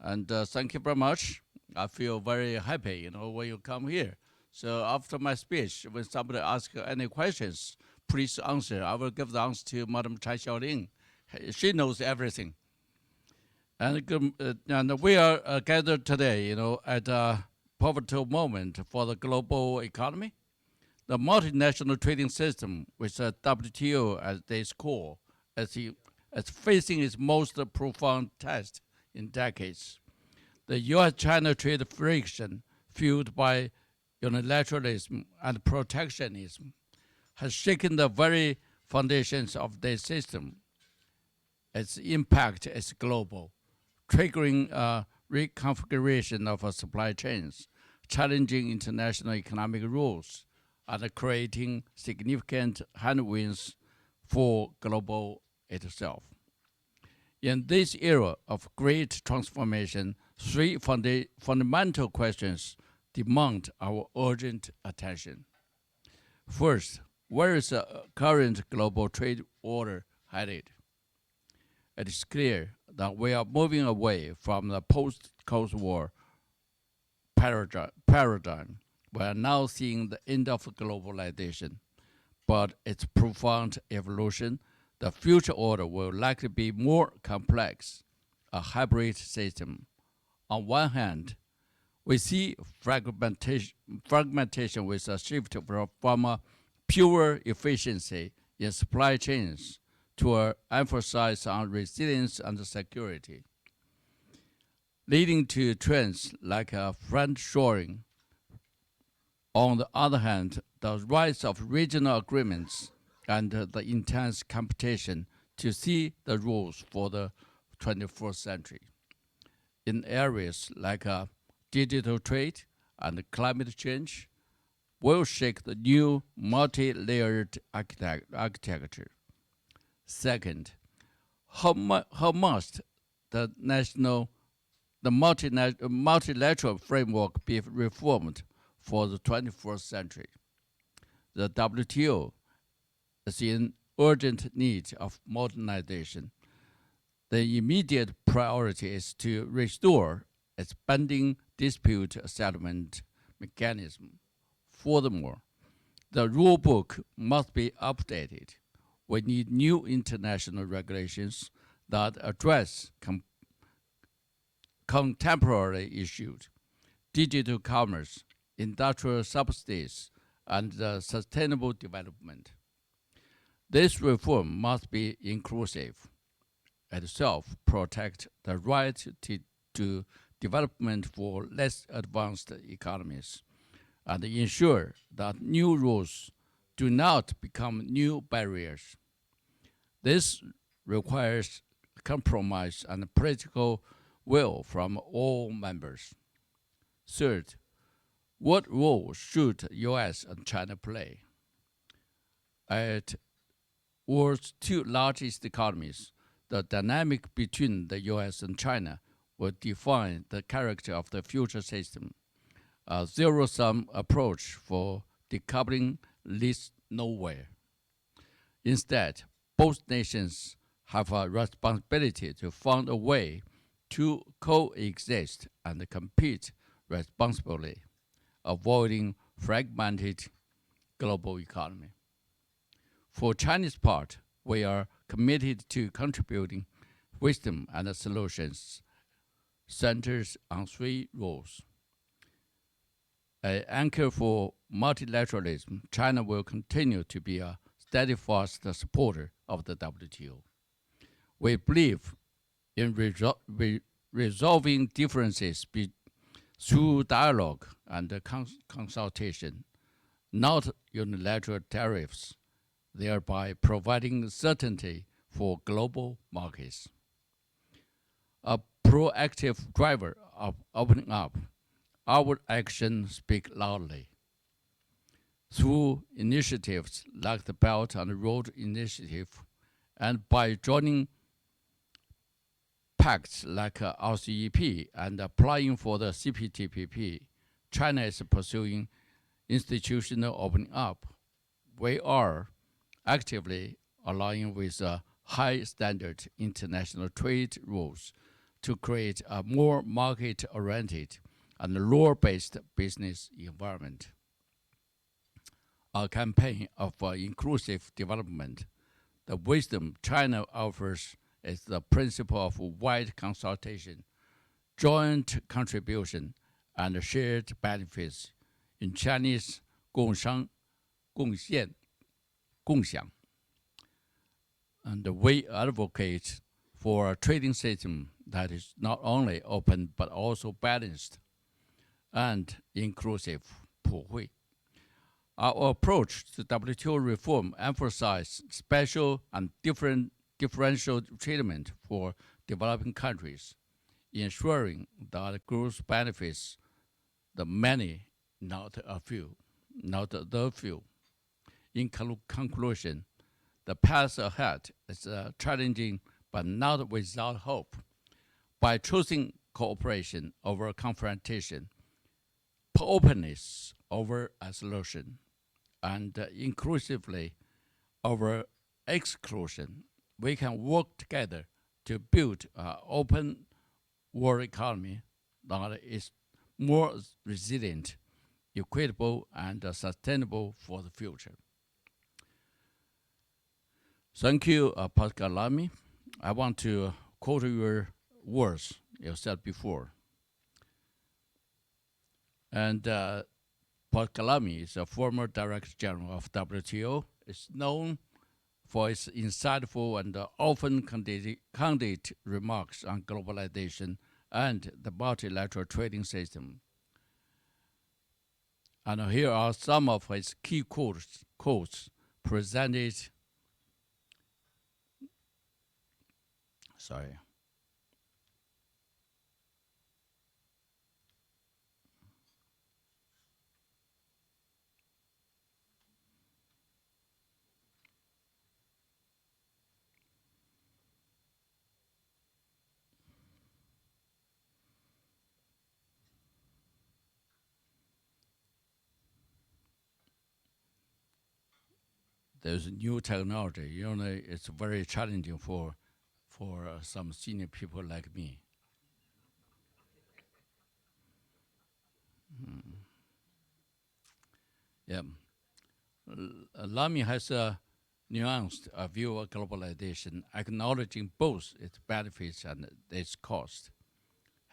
And thank you very much. I feel very happy, when you come here. So after my speech, when somebody asks any questions, please answer. I will give the answer to Madam Chai Xiaoling. She knows everything. And we are gathered today, at a pivotal moment for the global economy. The multinational trading system, with WTO at its core, is facing its most profound test in decades. The U.S.-China trade friction, fueled by unilateralism and protectionism, has shaken the very foundations of this system. Its impact is global, triggering a reconfiguration of supply chains, challenging international economic rules, and creating significant headwinds for global itself. In this era of great transformation, 3 fundamental questions demand our urgent attention. First, where is the current global trade order headed? It is clear that we are moving away from the post-Cold War paradigm. We are now seeing the end of globalization, but its profound evolution the future order will likely be more complex, a hybrid system. On one hand, we see fragmentation with a shift from a pure efficiency in supply chains to an emphasis on resilience and security, leading to trends like friendshoring. On the other hand, the rise of regional agreements and the intense competition to see the rules for the 21st century in areas like digital trade and climate change will shake the new multi-layered architecture. Second, how must the multilateral framework be reformed for the 21st century? The WTO is in urgent need of modernization. The immediate priority is to restore its pending dispute settlement mechanism. Furthermore, the rule book must be updated. We need new international regulations that address contemporary issues, digital commerce, industrial subsidies, and sustainable development. This reform must be inclusive, itself protect the right to development for less advanced economies, and ensure that new rules do not become new barriers. This requires compromise and political will from all members. Third, what role should US and China play? At world's two largest economies, the dynamic between the US and China will define the character of the future system. A zero-sum approach for decoupling leads nowhere. Instead, both nations have a responsibility to find a way to coexist and compete responsibly, avoiding fragmented global economy. For Chinese part, we are committed to contributing wisdom and solutions centered on three rules. An anchor for multilateralism, China will continue to be a steadfast supporter of the WTO. We believe in resolving differences through dialogue and consultation, not unilateral tariffs, thereby providing certainty for global markets. A proactive driver of opening up, our actions speak loudly. Through initiatives like the Belt and Road Initiative, and by joining pacts like RCEP and applying for the CPTPP, China is pursuing institutional opening up. We are actively aligning with high standard international trade rules to create a more market-oriented and law-based business environment. A campaign of inclusive development. The wisdom China offers is the principle of wide consultation, joint contribution, and shared benefits. In Chinese, 共商,共献,共享. And we advocate for a trading system that is not only open but also balanced and inclusive. 普惠. Our approach to WTO reform emphasizes special and differential treatment for developing countries, ensuring that growth benefits the many, not a few, not the few. In conclusion, the path ahead is challenging but not without hope. By choosing cooperation over confrontation, openness over isolation, and inclusively over exclusion, we can work together to build an open world economy that is more resilient, equitable, and sustainable for the future. Thank you, Pascal Lamy. I want to quote your words you said before. And Pascal Lamy is a former Director General of WTO. Is known for its insightful and often candid remarks on globalization and the multilateral trading system. And here are some of his key quotes presented. Sorry. There's new technology. You know, it's very challenging for some senior people like me. Yeah. Lamy has a nuanced view of globalization, acknowledging both its benefits and its cost.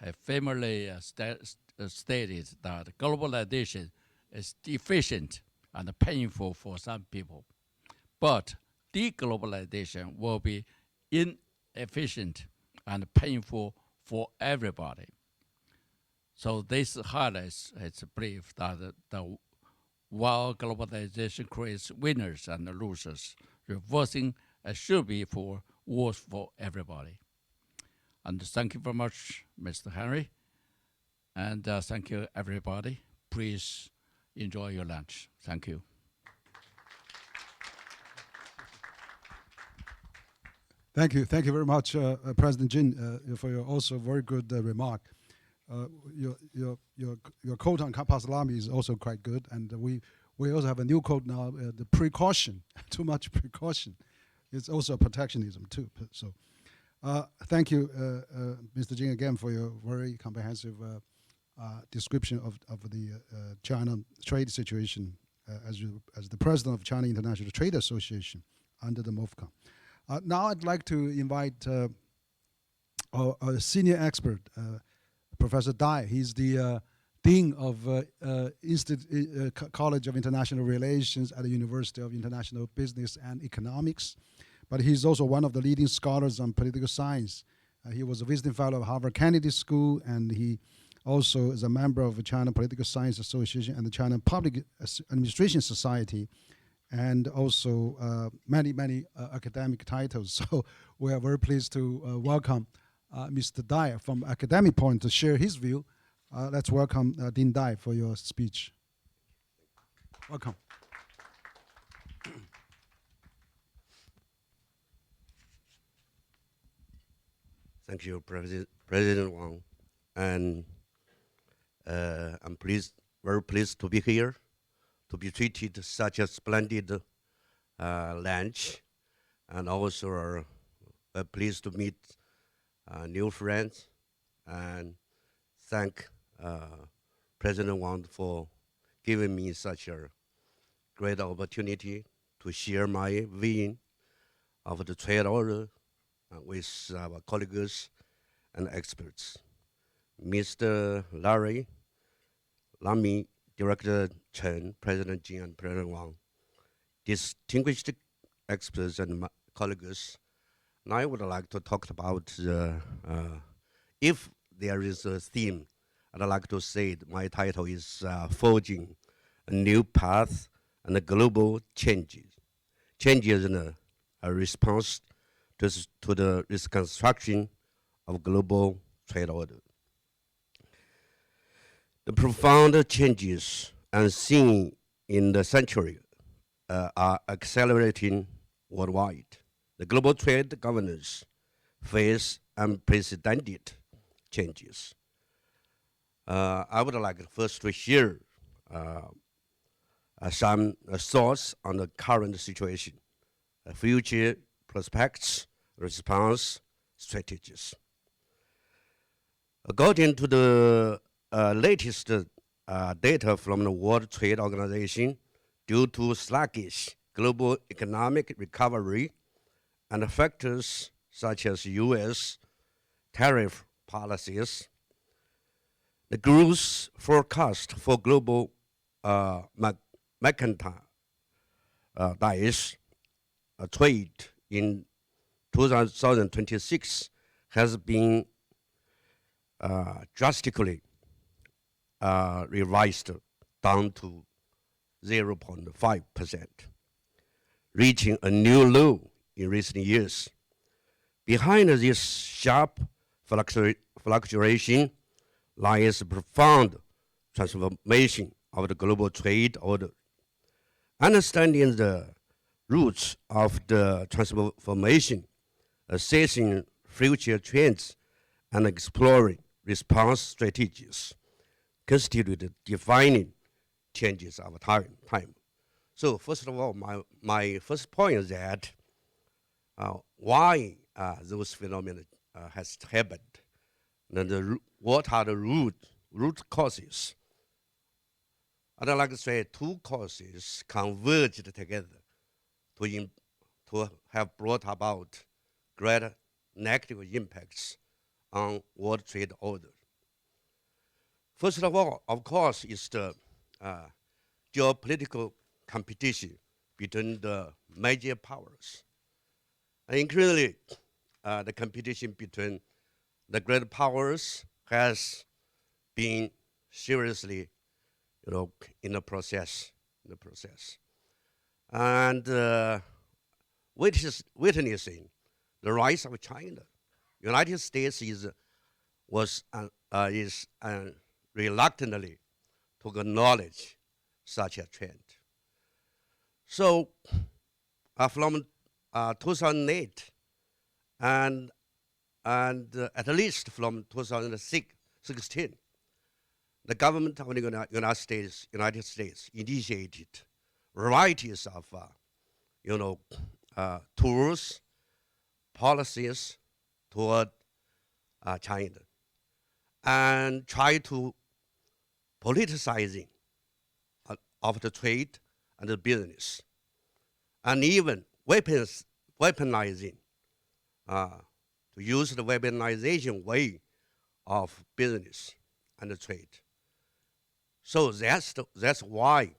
He famously stated that globalization is deficient and painful for some people, but deglobalization will be inefficient and painful for everybody. So this highlights its belief that while globalization creates winners and losers, reversing should be worse for everybody. And thank you very much, Mr. Henry. And thank you, everybody. Please enjoy your lunch. Thank you. Thank you very much, President Jin, for your also very good remark. Your quote on Pascal Lamy is also quite good, and we also have a new quote now: the precaution, too much precaution, it's also protectionism too. So, thank you, Mr. Jin, again for your very comprehensive description of the China trade situation as the president of China International Trade Association under the MOFCOM. Now I'd like to invite our senior expert, Professor Dai. He's the Dean of College of International Relations at the University of International Business and Economics. But he's also one of the leading scholars on political science. He was a visiting fellow of Harvard Kennedy School, and he also is a member of the China Political Science Association and the China Public Administration Society, and also many academic titles. So we are very pleased to welcome Mr. Dai from academic point to share his view. Let's welcome Dean Dai for your speech. Welcome. Thank you, President Wang. And I'm very pleased to be here, to be treated such a splendid lunch, and also pleased to meet new friends, and thank President Wang for giving me such a great opportunity to share my vision of the trade order with our colleagues and experts. Mr. Lamy, Director Chen, President Jin, and President Wang, distinguished experts and my colleagues, now I would like to talk about if there is a theme, I'd like to say my title is Forging a New Path and the Global Changes. Changes in a response to the reconstruction of global trade order. The profound changes unseen in the century are accelerating worldwide. The global trade governance face unprecedented changes. I would like first to share some thoughts on the current situation, future prospects, response strategies. According to the latest data from the World Trade Organization, due to sluggish global economic recovery and factors such as U.S. tariff policies, the growth forecast for global mercantile trade in 2026 has been drastically revised down to 0.5%, reaching a new low in recent years. Behind this sharp fluctuation lies a profound transformation of the global trade order. Understanding the roots of the transformation, assessing future trends, and exploring response strategies constitute defining changes of time. So first of all, my first point is that why those phenomena has happened, and what are the root causes. I'd like to say two causes converged together to have brought about greater negative impacts on world trade order. First of all, of course, is the geopolitical competition between the major powers. And increasingly, the competition between the great powers has been seriously, in the process. And witnessing the rise of China, United States is reluctantly to acknowledge such a trend. So from 2008 and at least from 2016, the government of the United States initiated varieties of tools, policies toward China, and try to politicizing of the trade and the business, and even weaponizing, to use the weaponization way of business and the trade. So that's why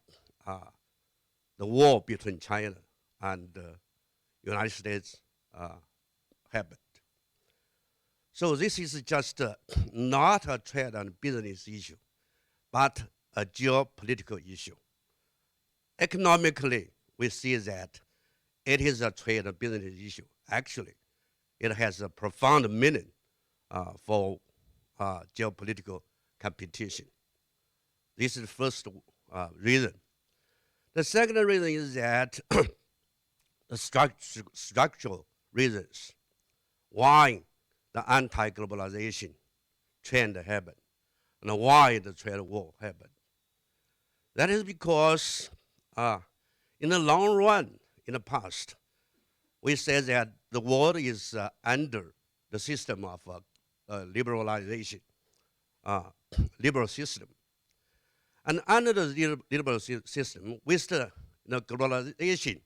the war between China and the United States happened. So this is just not a trade and business issue, but a geopolitical issue. Economically, we see that it is a trade and business issue. Actually, it has a profound meaning for geopolitical competition. This is the first reason. The second reason is that the structural reasons why the anti-globalization trend happened and why the trade war happened. That is because in the long run, in the past, we said that the world is under the system of liberalization, liberal system. And under the liberal system, with the globalization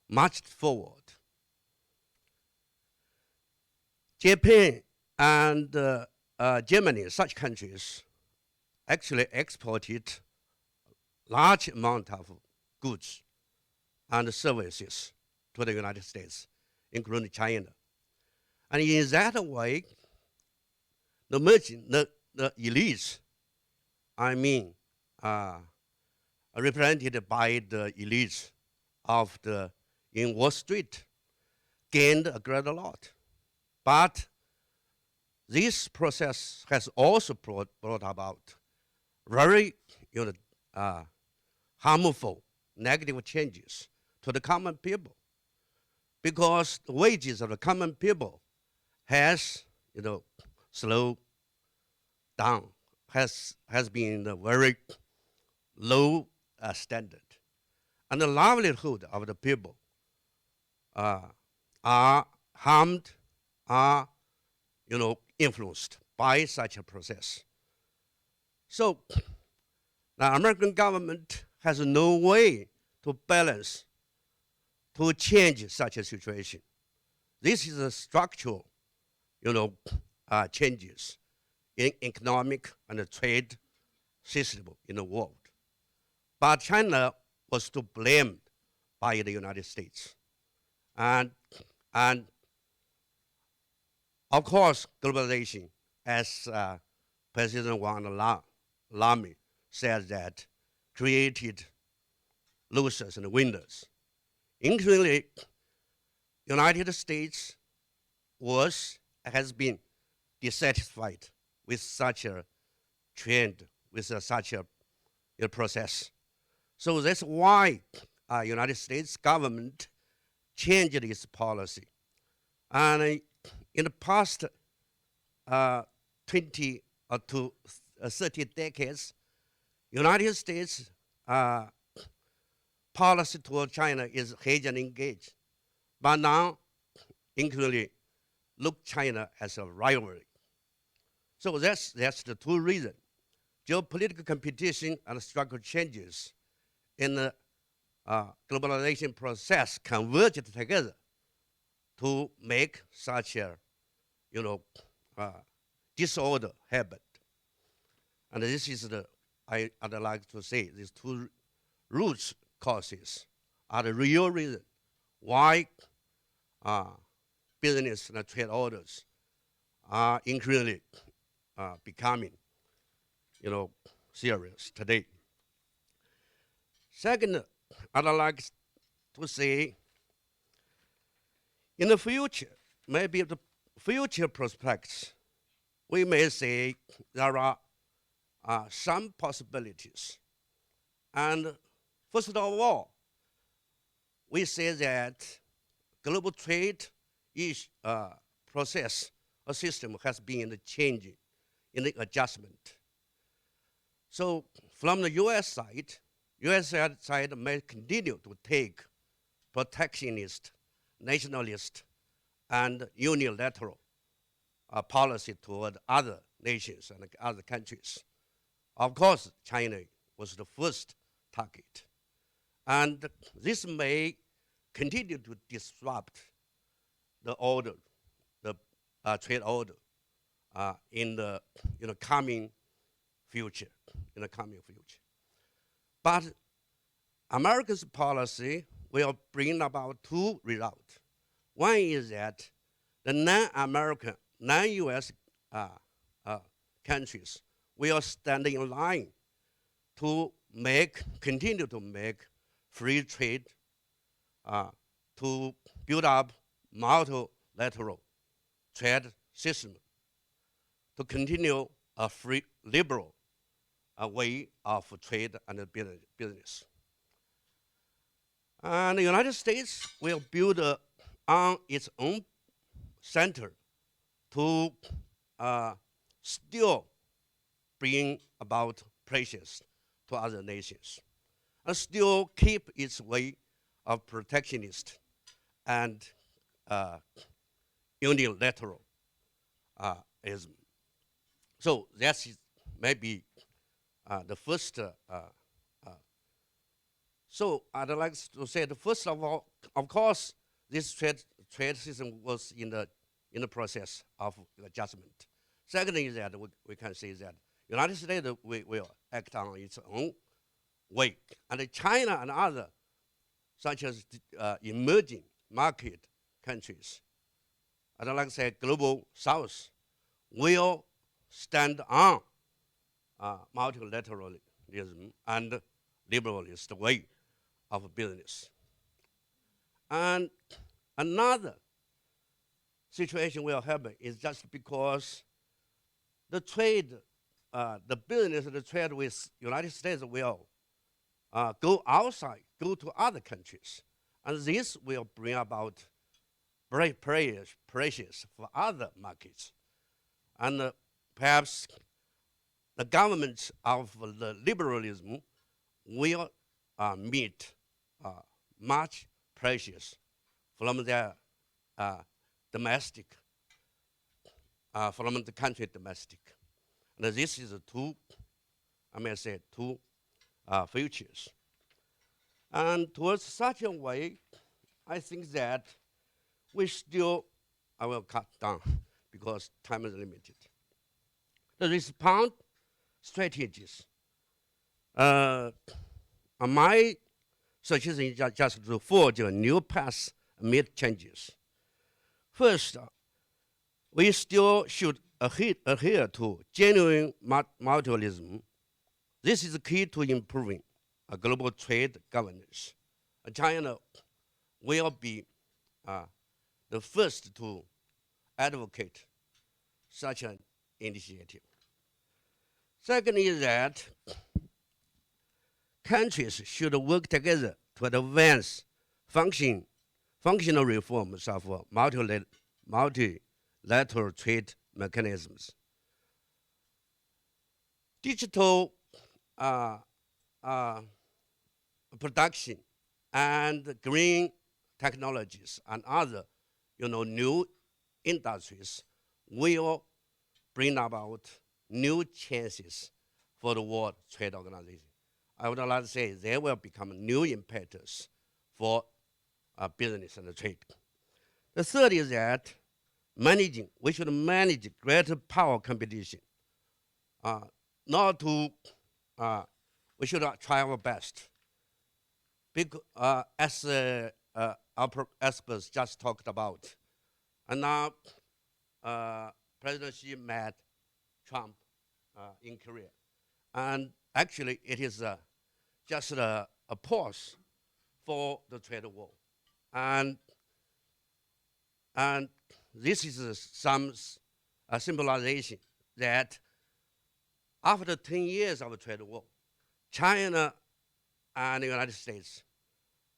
marched forward, Japan and Germany, such countries, actually exported large amount of goods and services to the United States, including China. And in that way, the elites, represented by the elites of in Wall Street, gained a great lot. But this process has also brought about very harmful negative changes to the common people, because the wages of the common people has slowed down, has been a very low standard, and the livelihood of the people are harmed, are influenced by such a process. So the American government has no way to balance to change such a situation. This is a structural, changes in economic and trade system in the world. But China was to blame by the United States. And of course, globalization, as President Wang and Lamy said, that created losers and winners. Increasingly, United States has been dissatisfied with such a trend, with such a process. So that's why United States government changed its policy. And in the past 20 to 30 decades, United States policy toward China is hedge and engage. But now, increasingly, look China as a rivalry. So that's the two reasons. Geopolitical competition and structural changes in the globalization process converged together to make such a, disorder habit. And this is I'd like to say, these two root causes are the real reason why business and trade orders are increasingly becoming, serious today. Second, I'd like to say, in the future, maybe the future prospects, we may say there are some possibilities. And first of all, we say that global trade process or system has been changing in the adjustment. So from the US side may continue to take protectionist, nationalist, and unilateral policy toward other nations and other countries. Of course, China was the first target. And this may continue to disrupt the order, the trade order in the coming future. But America's policy will bring about two results. One is that the non-American, non-US countries will stand in line to continue to make free trade, to build up multilateral trade system, to continue a free, liberal way of trade and business. And the United States will build on its own center to still bring about pressures to other nations, and still keep its way of protectionist and unilateralism. So that's maybe the first. So I'd like to say that first of all, of course, this trade system was in the process of adjustment. Second is that we can say that United States will act on its own way, and China and other, such as emerging market countries, I'd like to say global South, will stand on multilateralism and liberalist way of business. And another situation will happen is just because the trade, the business, the trade with United States will go outside, go to other countries, and this will bring about pressures for other markets, and perhaps the governments of the liberalism will meet much pressures from their domestic, from the country domestic. And this is two futures. And towards such a way, I think that we still, I will cut down because time is limited. The response strategies. My suggestion is just to forge a new path amid changes. First, we still should adhere to genuine multilateralism. This is the key to improving global trade governance. China will be the first to advocate such an initiative. Second is that countries should work together to advance functional reforms of multilateral trade mechanisms. Digital production and green technologies and other, new industries will bring about new chances for the World Trade Organization. I would like to say they will become new impetus for business and trade. The third is that we should manage greater power competition. We should try our best. As our experts just talked about, and now President Xi met Trump in Korea. And actually, it is just a pause for the trade war. And this is some symbolization that after 10 years of a trade war, China and the United States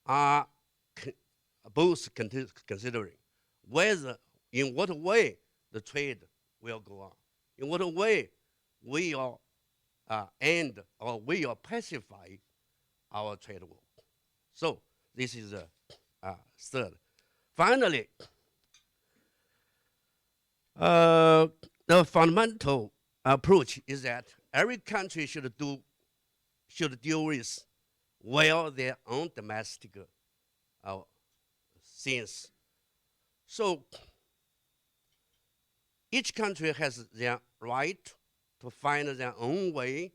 are both considering in what way the trade will go on, in what way we will end or we will pacify our trade war. So this is the third. Finally, the fundamental approach is that every country should deal with their own domestic things. So each country has their right to find their own way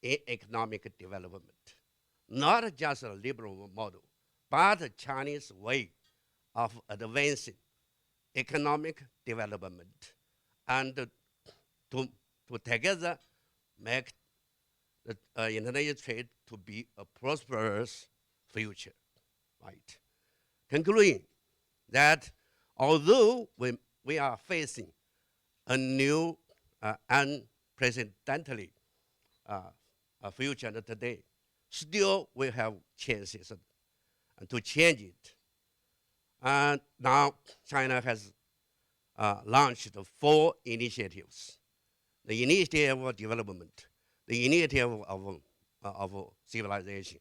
in economic development, not just a liberal model, but a Chinese way of advancing economic development and to together make the international trade to be a prosperous future, right? Concluding that although we are facing a new unprecedentedly future today, still we have chances to change it. And now China has launched 4 initiatives: the initiative of development, the initiative of civilization,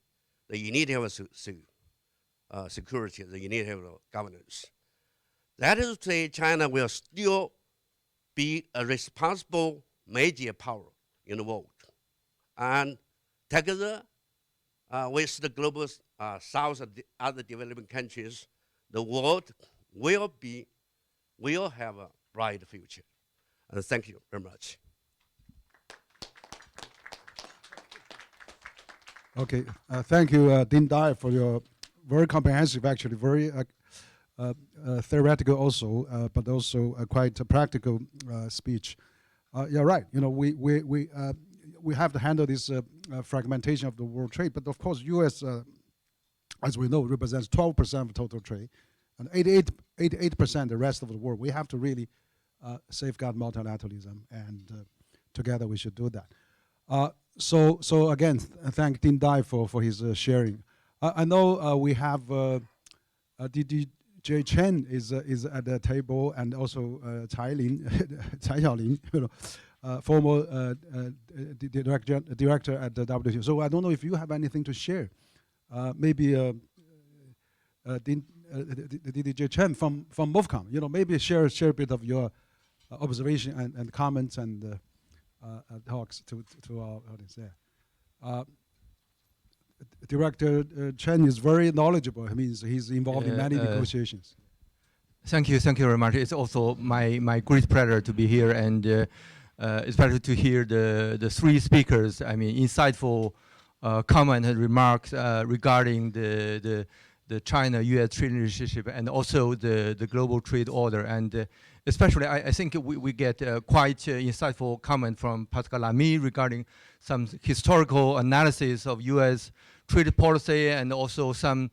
the initiative of security, the initiative of governance. That is to say, China will still be a responsible major power in the world. And together with the global south and the other developing countries, the world will have a bright future. Thank you very much. Okay, thank you, Dean Dai, for your very comprehensive, actually very theoretical also, but also quite a practical speech. You're right. We have to handle this fragmentation of the world trade, but of course, U.S. As we know, represents 12% of total trade, and 88% the rest of the world. We have to really safeguard multilateralism, and together we should do that. So again, thank Dean Dai for his sharing. I know we have DJ Chen is at the table, and also Cai Xiaolin, former director at the WTO. So I don't know if you have anything to share. Maybe DJ Chen from MOFCOM, maybe share a bit of your observation and comments and talks to our audience there. Director Chen is very knowledgeable. I mean, he's involved in many negotiations. Thank you very much. It's also my great pleasure to be here, and especially to hear the three speakers. I mean, insightful comment and remarks regarding the China-U.S. trade relationship and also the global trade order. And especially, I think we get quite insightful comment from Pascal Lamy regarding some historical analysis of U.S. trade policy and also some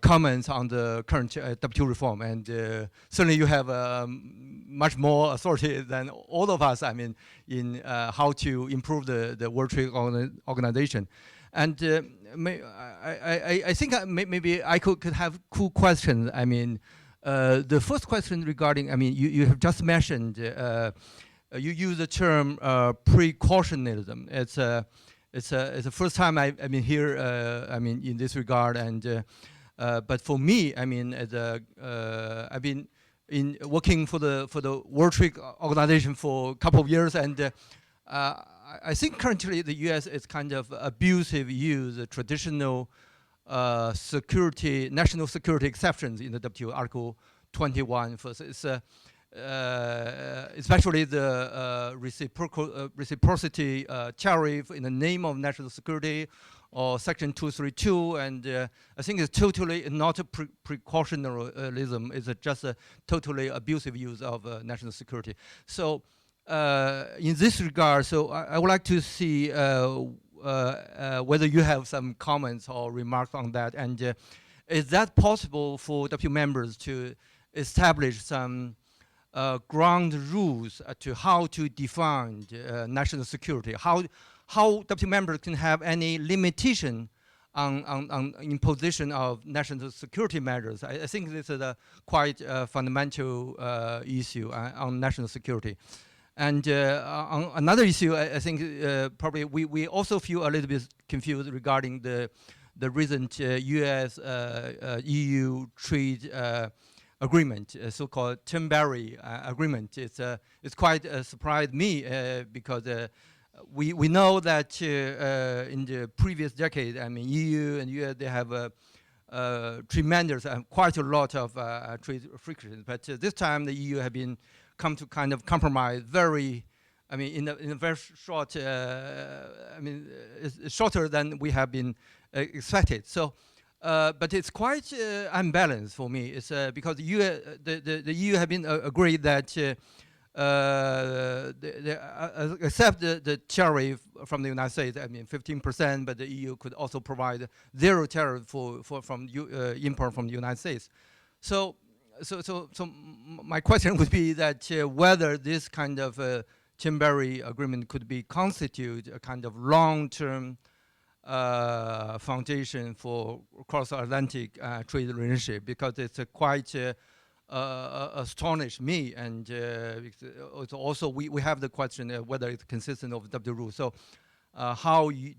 comments on the current WTO reform. And certainly you have much more authority than all of us, I mean, in how to improve the World Trade Organization. And I think maybe I could have two questions. I mean, the first question regarding, I mean, you have just mentioned, you use the term precautionism. It's the first time I've been here, I mean, in this regard. And but for me, I mean, I've been working for the World Trade Organization for a couple of years, and I think currently the U.S. is kind of abusive use the traditional national security exceptions in the WTO, Article 21. It's especially the reciprocity tariff in the name of national security, or Section 232, and I think it's totally not a precautionism. It's just a totally abusive use of national security. So in this regard, so I would like to see whether you have some comments or remarks on that, and is that possible for WTO members to establish some ground rules to how to define national security? How WTO members can have any limitation on imposition of national security measures. I think this is a quite fundamental issue on national security. And on another issue, I think probably we also feel a little bit confused regarding the recent US-EU trade agreement, so-called Timberry agreement. It's quite surprised me because we know that in the previous decade, I mean, EU and US, they have tremendous and quite a lot of trade frictions. But this time, the EU have been come to kind of compromise very, I mean, in a very short, I mean, it's shorter than we have been expected. So, but it's quite unbalanced for me. It's because the EU have been agreed that accept the tariff from the United States, I mean 15%, but the EU could also provide zero tariff from import from the United States. So my question would be that whether this kind of Timberry agreement could be constitute a kind of long-term foundation for cross-Atlantic trade relationship, because it's quite astonished me, and it's also we have the question whether it's consistent of WTO rules. So how you,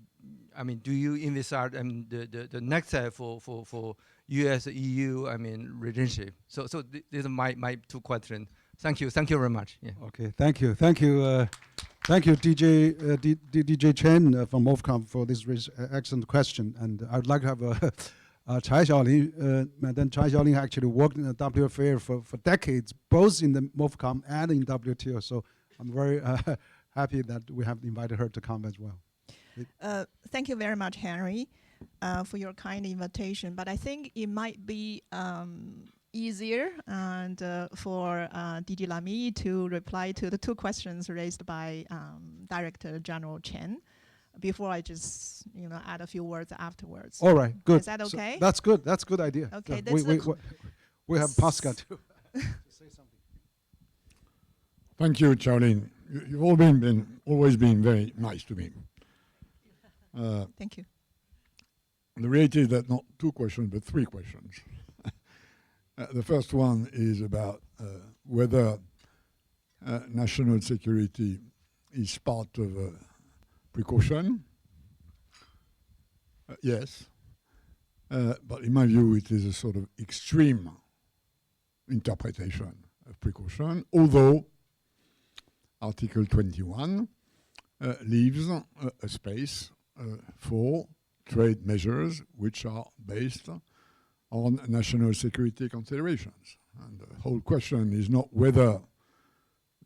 I mean, do you envisage the next step for US-EU, I mean, relationship? So these are my two questions. Thank you very much. Yeah. Okay, thank you, DJ Chen from MOFCOM for this excellent question. And I'd like to have Chai Xiaoling. Madam Chai Xiaoling actually worked in the WFA for decades, both in the MOFCOM and in WTO. So I'm very happy that we have invited her to come as well. Thank you very much, Henry, for your kind invitation. But I think it might be easier and for DG Lamy to reply to the two questions raised by Director General Chen, before I just add a few words afterwards. All right, good. Is that okay? So that's good. That's a good idea. Okay. We have Pascal to say something. Thank you, Charlene. You've always been very nice to me. Thank you. The reality is that not two questions, but three questions. The first one is about whether national security is part of precaution. Yes, but in my view, it is a sort of extreme interpretation of precaution, although Article 21 leaves a space for trade measures which are based on national security considerations. And the whole question is not whether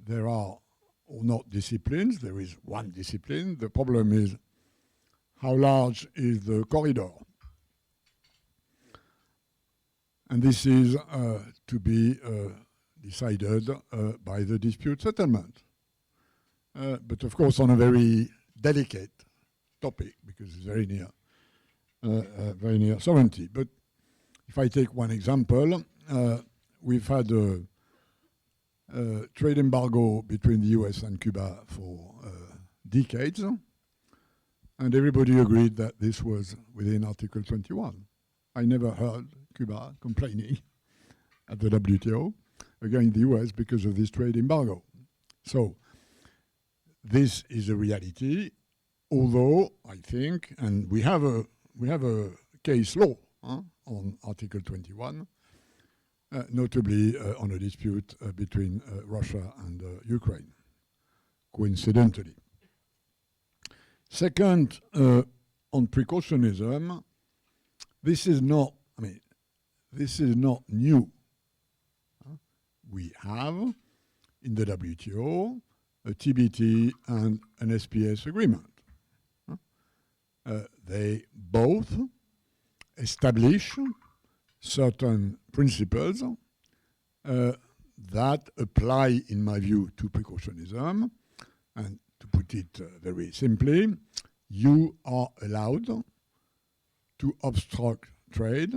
there are or not disciplines. There is one discipline. The problem is how large is the corridor? And this is to be decided by the dispute settlement. But of course on a very delicate topic because it's very near sovereignty. But if I take one example, we've had a trade embargo between the US and Cuba for decades, and everybody agreed that this was within Article 21. I never heard Cuba complaining at the WTO against the US because of this trade embargo. So this is a reality, although I think, and we have a case law on Article 21, notably on a dispute between Russia and Ukraine, coincidentally. Second, on precautionism, this is not new. We have in the WTO a TBT and an SPS agreement. They both establish certain principles that apply, in my view, to precautionism. And to put it very simply, you are allowed to obstruct trade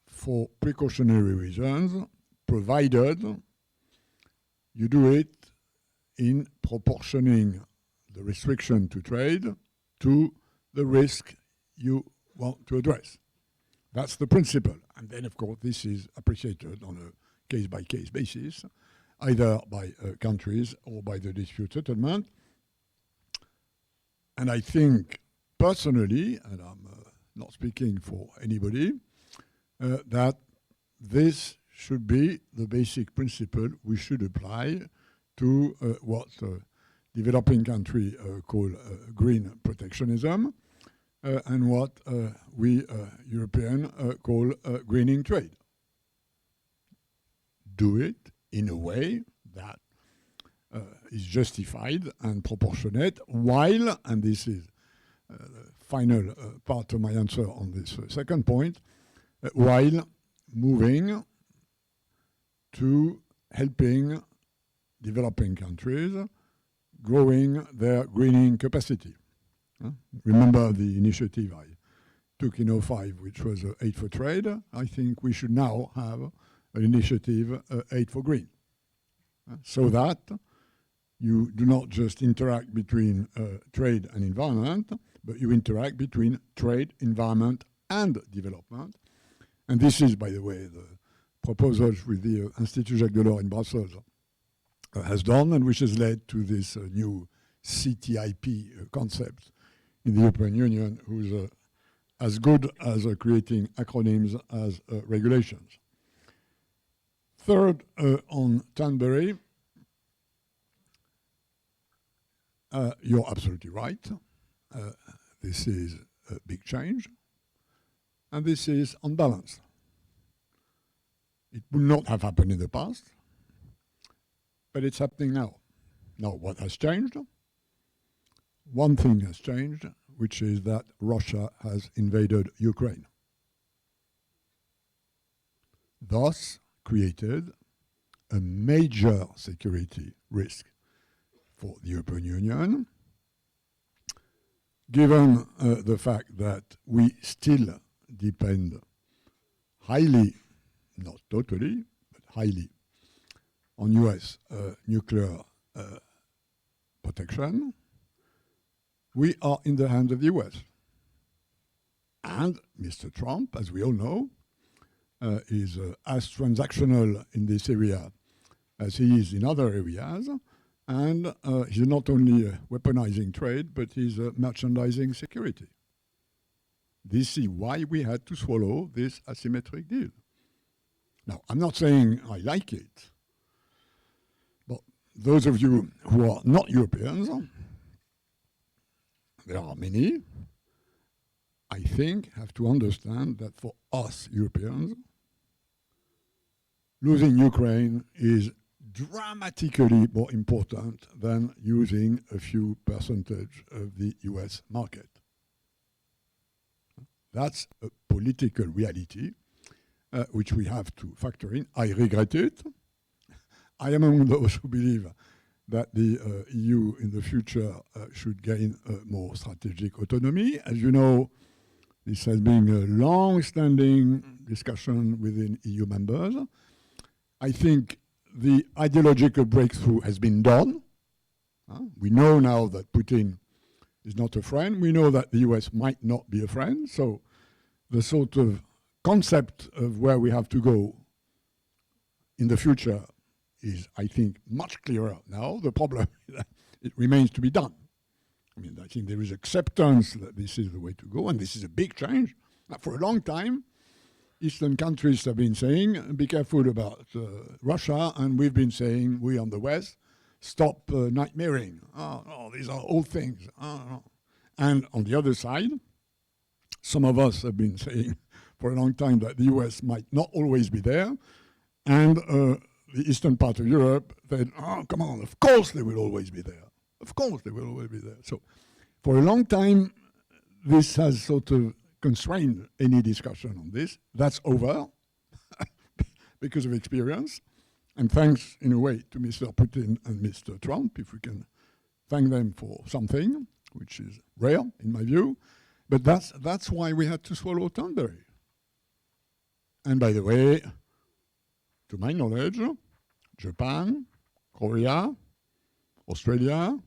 for precautionary reasons, provided you do it in proportioning the restriction to trade to the risk you want to address. That's the principle. And then, of course, this is appreciated on a case-by-case basis, either by countries or by the dispute settlement. And I think, personally, and I'm not speaking for anybody, that this should be the basic principle we should apply to what developing countries call green protectionism, and what we Europeans call greening trade. Do it in a way that is justified and proportionate, while, and this is the final part of my answer on this second point, while moving to helping developing countries growing their greening capacity. Remember the initiative I took in 2005, which was Aid for Trade. I think we should now have an initiative, Aid for Green, so that you do not just interact between trade and environment, but you interact between trade, environment, and development. And this is, by the way, the proposals with the Institut Jacques Delors in Brussels has done, and which has led to this new CTIP concept in the European Union, who's as good as creating acronyms as regulations. Third, on Tanbury, you're absolutely right. This is a big change, and this is unbalanced. It would not have happened in the past, but it's happening now. Now, what has changed? One thing has changed, which is that Russia has invaded Ukraine, thus created a major security risk for the European Union, given the fact that we still depend highly, not totally, but highly, on US nuclear protection. We are in the hands of the US. And Mr. Trump, as we all know, is as transactional in this area as he is in other areas. And he's not only weaponizing trade, but he's merchandising security. This is why we had to swallow this asymmetric deal. Now, I'm not saying I like it, but those of you who are not Europeans, there are many, I think, have to understand that for us Europeans, losing Ukraine is dramatically more important than using a few percentage of the US market. That's a political reality which we have to factor in. I regret it. I am among those who believe that the EU in the future should gain more strategic autonomy. As you know, this has been a long-standing discussion within EU members. I think the ideological breakthrough has been done. We know now that Putin is not a friend. We know that the US might not be a friend. So the sort of concept of where we have to go in the future is, I think, much clearer now. The problem is that it remains to be done. I mean, I think there is acceptance that this is the way to go, and this is a big change. For a long time, Eastern countries have been saying, be careful about Russia, and we've been saying, we on the West, stop nightmaring. Oh, these are old things. No. And on the other side, some of us have been saying for a long time that the US might not always be there, and the eastern part of Europe said, oh, come on, of course they will always be there. Of course they will always be there. So for a long time, this has sort of constrained any discussion on this. That's over because of experience. And thanks, in a way, to Mr. Putin and Mr. Trump, if we can thank them for something, which is rare in my view. But that's why we had to swallow Thunberg. And by the way, to my knowledge, Japan, Korea, Australia,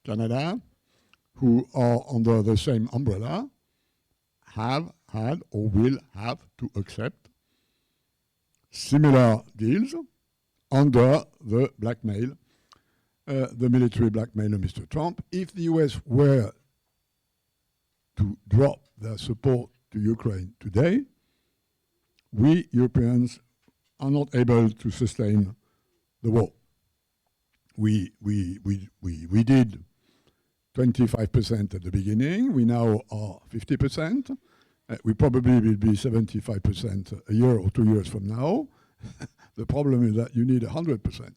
Canada, who are under the same umbrella, have had or will have to accept similar deals under the blackmail, the military blackmail of Mr. Trump. If the US were to drop their support to Ukraine today, we Europeans are not able to sustain the war. We did 25% at the beginning. We now are 50%. We probably will be 75% a year or 2 years from now. The problem is that you need 100%.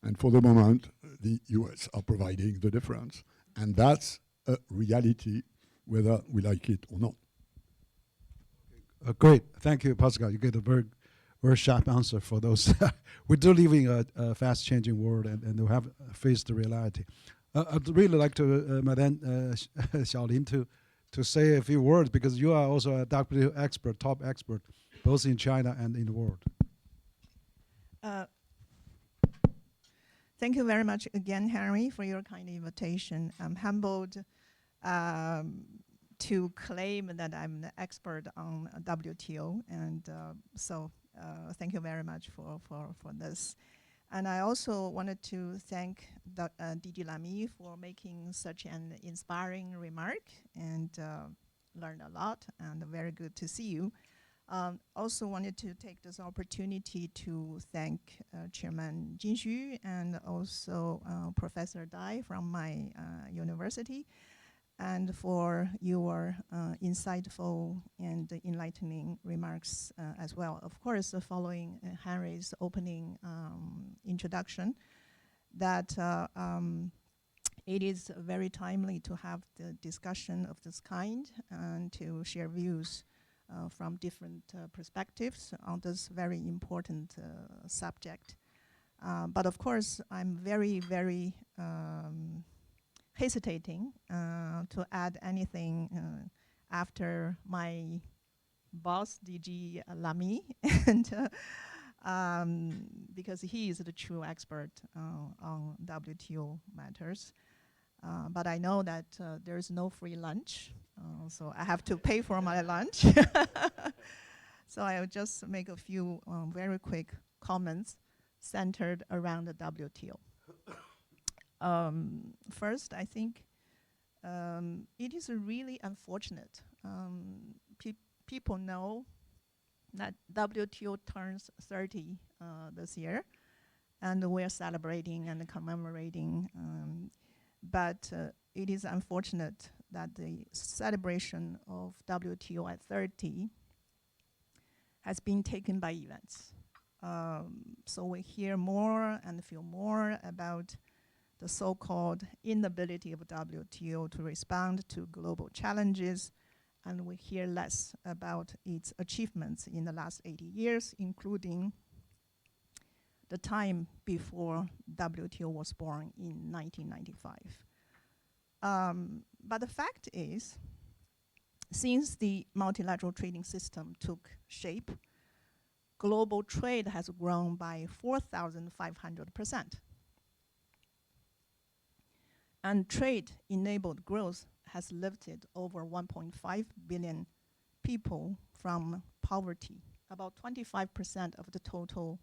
And for the moment, the US are providing the difference. And that's a reality, whether we like it or not. Great. Thank you, Pascal. You get a very, very sharp answer for those. We do live in a fast-changing world, and we have faced the reality. I'd really like to, Madame Xiaolin, to say a few words, because you are also a WTO expert, top expert, both in China and in the world. Thank you very much again, Henry, for your kind invitation. I'm humbled to claim that I'm an expert on WTO, and so thank you very much for this. And I also wanted to thank Didier Lamy for making such an inspiring remark, and learned a lot, and very good to see you. Also wanted to take this opportunity to thank Chairman Jin Xu and also Professor Dai from my university, and for your insightful and enlightening remarks as well. Of course, following Henry's opening introduction, that it is very timely to have the discussion of this kind and to share views from different perspectives on this very important subject. But of course, I'm very, very hesitating to add anything after my boss, DG Lamy, and because he is the true expert on WTO matters. But I know that there is no free lunch, so I have to pay for my lunch. So I will just make a few very quick comments centered around the WTO. First, I think it is really unfortunate. People know that WTO turns 30 this year, and we're celebrating and commemorating. But it is unfortunate that the celebration of WTO at 30 has been taken by events. So we hear more and feel more about the so-called inability of WTO to respond to global challenges, and we hear less about its achievements in the last 80 years, including the time before WTO was born in 1995. But the fact is, since the multilateral trading system took shape, global trade has grown by 4,500%. And trade-enabled growth has lifted over 1.5 billion people from poverty, about 25% of the total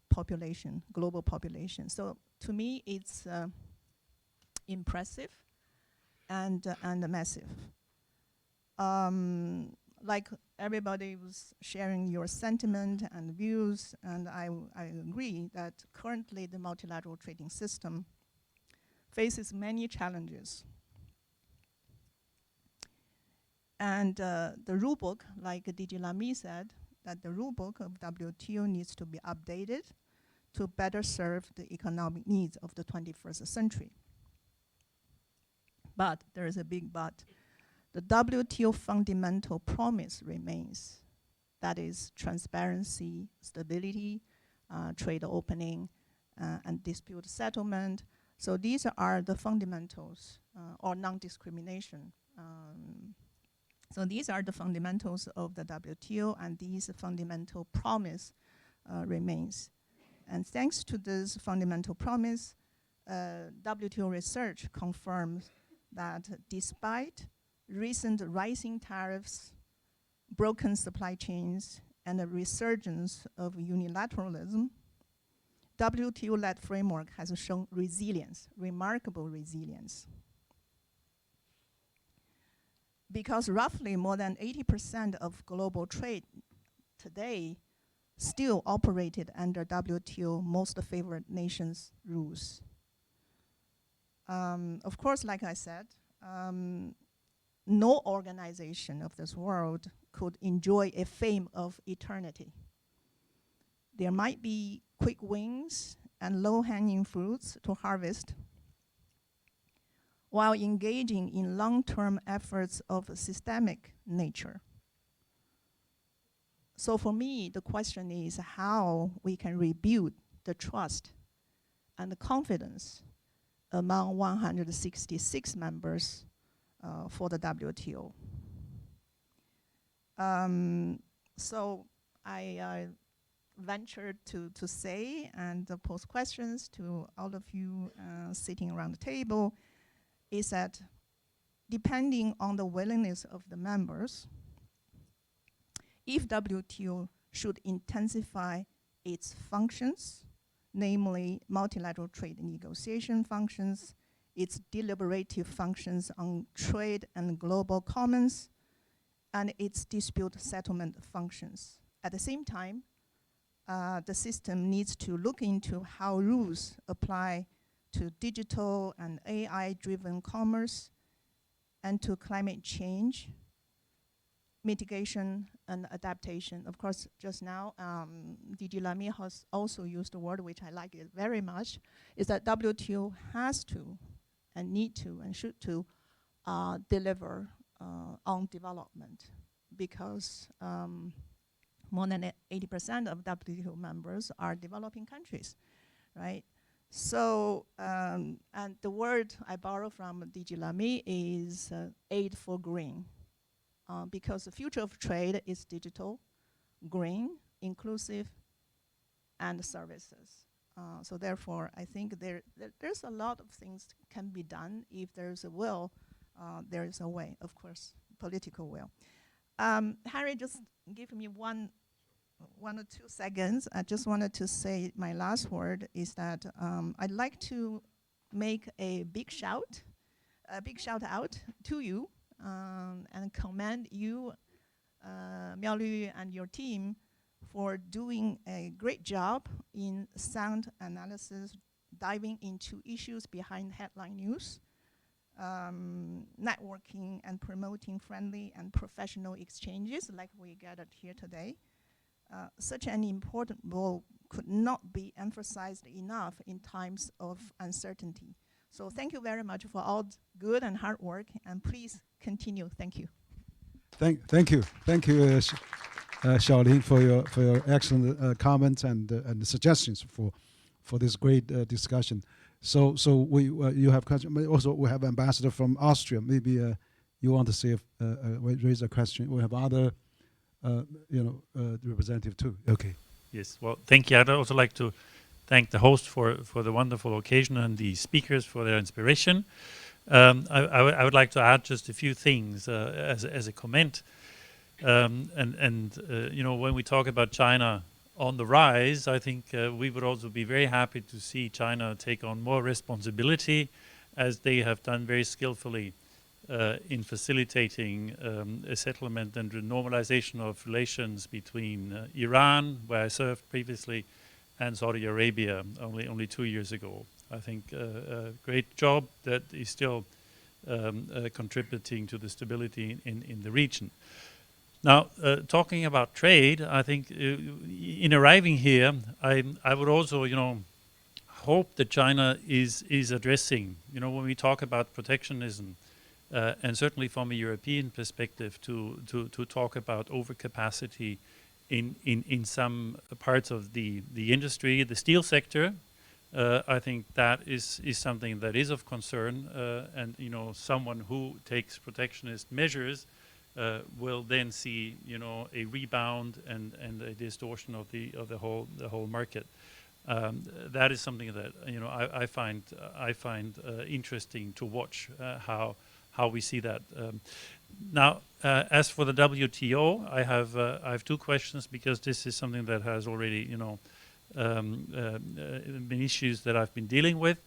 population, global population. So to me, it's impressive and massive. Like everybody was sharing your sentiment and views, and I agree that currently the multilateral trading system faces many challenges. And the rulebook, like DG Lamy said, that the rulebook of WTO needs to be updated to better serve the economic needs of the 21st century. But there is a big but. The WTO fundamental promise remains. That is transparency, stability, trade opening, and dispute settlement. So these are the fundamentals, or non-discrimination. So these are the fundamentals of the WTO, and these fundamental promise remains. And thanks to this fundamental promise, WTO research confirms that despite recent rising tariffs, broken supply chains, and a resurgence of unilateralism, WTO-led framework has shown resilience, remarkable resilience. Because roughly more than 80% of global trade today still operated under WTO most favored nations rules. Of course, like I said, no organization of this world could enjoy a fame of eternity. There might be quick wins and low-hanging fruits to harvest, while engaging in long-term efforts of a systemic nature. So for me, the question is how we can rebuild the trust and the confidence among 166 members for the WTO. So I ventured to say and pose questions to all of you sitting around the table, is that depending on the willingness of the members, if WTO should intensify its functions, namely multilateral trade negotiation functions, its deliberative functions on trade and global commons, and its dispute settlement functions. At the same time, the system needs to look into how rules apply to digital and AI-driven commerce, and to climate change, mitigation, and adaptation. Of course, just now, DG Lamy has also used a word which I like it very much, is that WTO has to, and need to, and should to deliver on development, because more than 80% of WTO members are developing countries, right? So, and the word I borrow from DG Lamy is aid for green, because the future of trade is digital, green, inclusive, and services. So therefore, I think there's a lot of things can be done. If there's a will, there is a way, of course, political will. Harry, just give me one or 2 seconds. I just wanted to say my last word is that I'd like to make a big shout out to you and commend you, Miaolu, and your team for doing a great job in sound analysis, diving into issues behind headline news, networking and promoting friendly and professional exchanges like we gathered here today. Such an important role could not be emphasized enough in times of uncertainty. So thank you very much for all good and hard work, and please continue. Thank you. Thank you, Xiaolin, for your excellent comments and suggestions for this great discussion. So we you have question. Also, we have ambassador from Austria. Maybe you want to say raise a question. We have other representative too. Okay. Yes. Well, thank you. I'd also like to thank the host for the wonderful occasion and the speakers for their inspiration. I would like to add just a few things as a comment. When we talk about China on the rise, I think we would also be very happy to see China take on more responsibility, as they have done very skillfully in facilitating a settlement and a normalization of relations between Iran, where I served previously, and Saudi Arabia only 2 years ago. I think a great job that is still contributing to the stability in the region. Now, talking about trade, I think in arriving here, I would also, hope that China is addressing, when we talk about protectionism, and certainly from a European perspective, to talk about overcapacity in some parts of the industry, the steel sector. I think that is something that is of concern, and someone who takes protectionist measures will then see a rebound and a distortion of the whole market. That is something that I find interesting to watch how we see that. Now, as for the WTO, I have two questions, because this is something that has already been issues that I've been dealing with.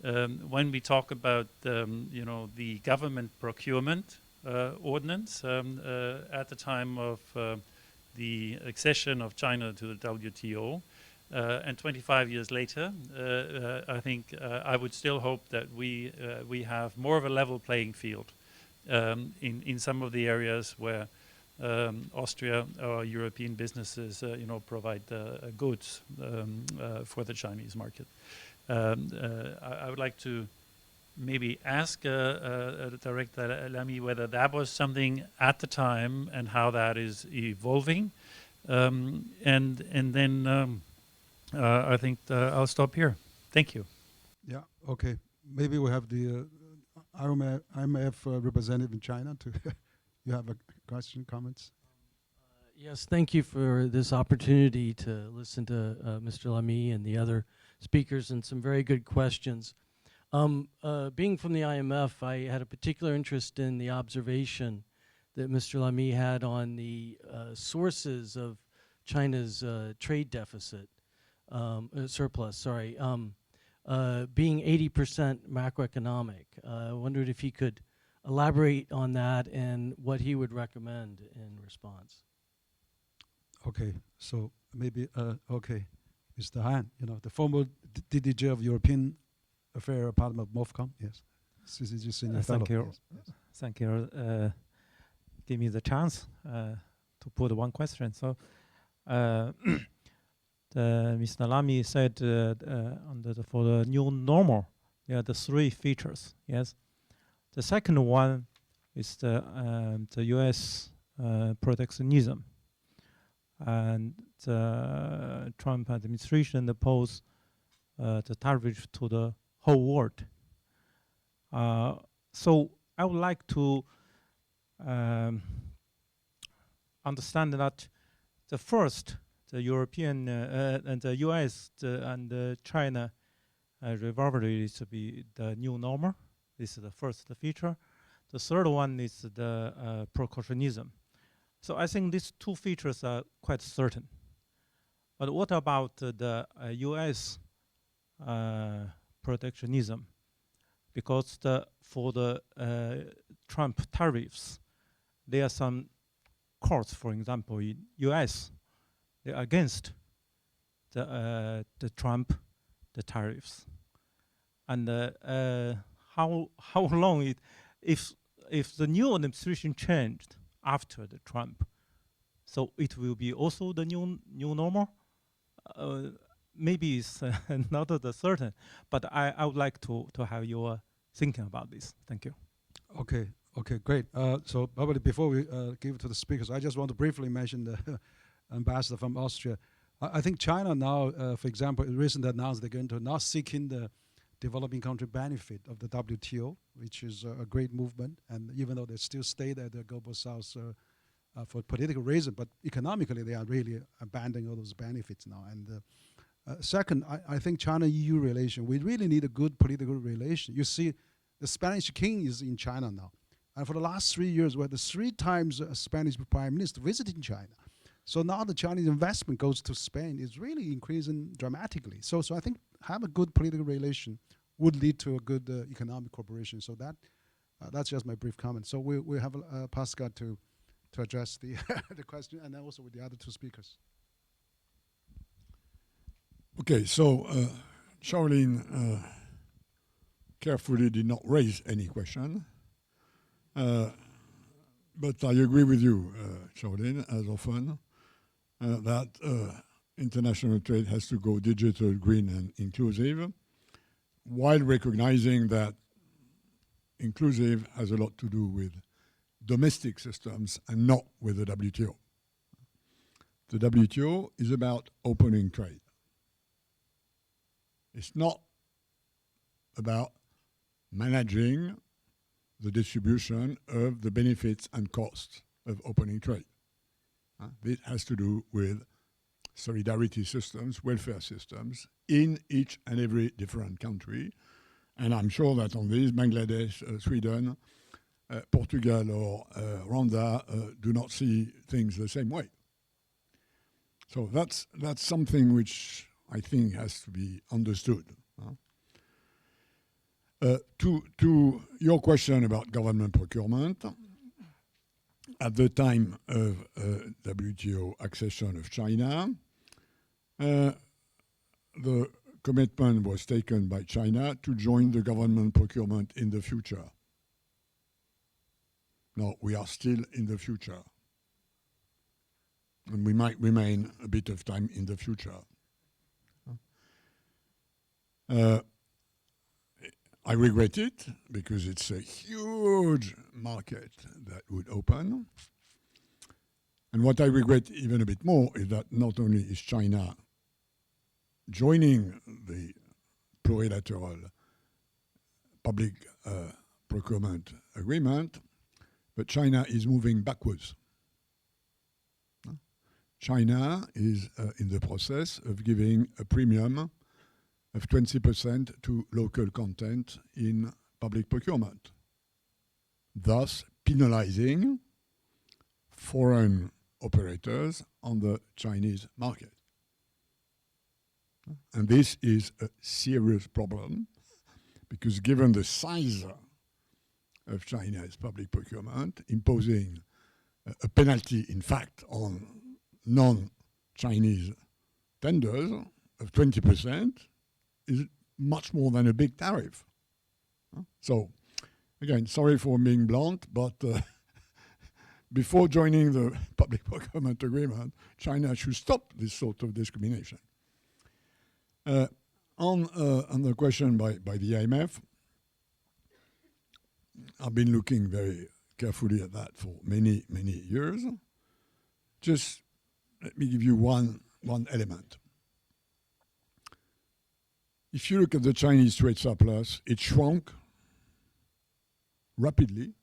When we talk about the government procurement ordinance at the time of the accession of China to the WTO, and 25 years later, I think I would still hope that we have more of a level playing field in some of the areas where Austria or European businesses provide goods for the Chinese market. I would like to maybe ask Director Lamy whether that was something at the time and how that is evolving, and then I think I'll stop here. Thank you. Yeah. Okay. Maybe we have the IMF representative in China too. You have a question, comments? Yes, thank you for this opportunity to listen to Mr. Lamy and the other speakers, and some very good questions. Being from the IMF, I had a particular interest in the observation that Mr. Lamy had on the sources of China's trade deficit, surplus, sorry, being 80% macroeconomic. I wondered if he could elaborate on that and what he would recommend in response. Okay, so maybe, okay, Mr. Han, the former DDG of European Affairs Department of MOFCOM, yes. CCG Senior Fellow. Thank you. Yes. Thank you. Give me the chance to put one question. So, Mr. Lamy said for the new normal, there are the three features. Yes. The second one is the U.S. protectionism, and the Trump administration opposed the tariff to the whole world. So I would like to understand that the European and the U.S. and China rivalry is to be the new normal. This is the first feature. The third one is the protectionism. So I think these two features are quite certain. But what about the U.S. protectionism? Because for the Trump tariffs, there are some courts, for example, in U.S. they are against the Trump the tariffs, and how long it, if the new administration changed after the Trump, so it will be also the new normal. Maybe it's not the certain, but I would like to have your thinking about this. Thank you. Okay, great. So probably before we give it to the speakers, I just want to briefly mention the ambassador from Austria. I think China now, for example, recently announced they're going to now seeking the developing country benefit of the WTO, which is a great movement. And even though they still stay there, the global south for political reasons, but economically they are really abandoning all those benefits now. And second, I think China-EU relation, we really need a good political relation. You see, the Spanish king is in China now. And for the last 3 years, we had 3 times a Spanish prime minister visiting China. So now the Chinese investment goes to Spain is really increasing dramatically. So I think have a good political relation would lead to a good economic cooperation. So that's just my brief comment. So we have Pascal to address the the question, and then also with the other 2 speakers. Okay, so Shaolin carefully did not raise any question. But I agree with you, Shaolin, as often, that international trade has to go digital, green, and inclusive, while recognizing that inclusive has a lot to do with domestic systems and not with the WTO. The WTO is about opening trade. It's not about managing the distribution of the benefits and costs of opening trade. This has to do with solidarity systems, welfare systems in each and every different country. And I'm sure that on this, Bangladesh, Sweden, Portugal or Rwanda do not see things the same way. So that's something which I think has to be understood. To your question about government procurement, at the time of WTO accession of China, the commitment was taken by China to join the government procurement in the future. Now, we are still in the future. And we might remain a bit of time in the future. I regret it because it's a huge market that would open. And what I regret even a bit more is that not only is China joining the plurilateral public procurement agreement, but China is moving backwards. China is in the process of giving a premium of 20% to local content in public procurement, thus penalizing foreign operators on the Chinese market. And this is a serious problem because given the size of China's public procurement, imposing a penalty, in fact, on non-Chinese tenders of 20% is much more than a big tariff. So, again, sorry for being blunt, but before joining the public procurement agreement, China should stop this sort of discrimination. On the question by the IMF, I've been looking very carefully at that for many, many years. Just let me give you one element. If you look at the Chinese trade surplus, it shrunk rapidly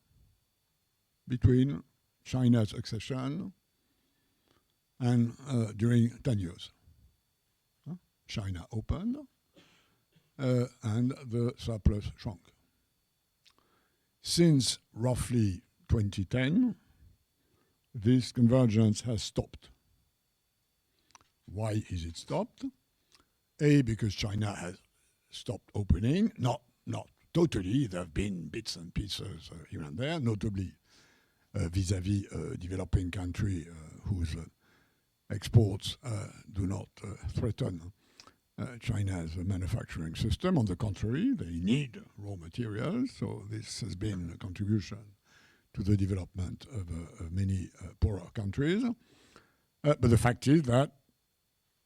between China's accession and during 10 years. China opened and the surplus shrunk. Since roughly 2010, this convergence has stopped. Why is it stopped? A, because China has stopped opening, not totally. There have been bits and pieces here and there, notably vis-à-vis a developing country whose exports do not threaten China has a manufacturing system. On the contrary, they need raw materials, so this has been a contribution to the development of many poorer countries. But the fact is that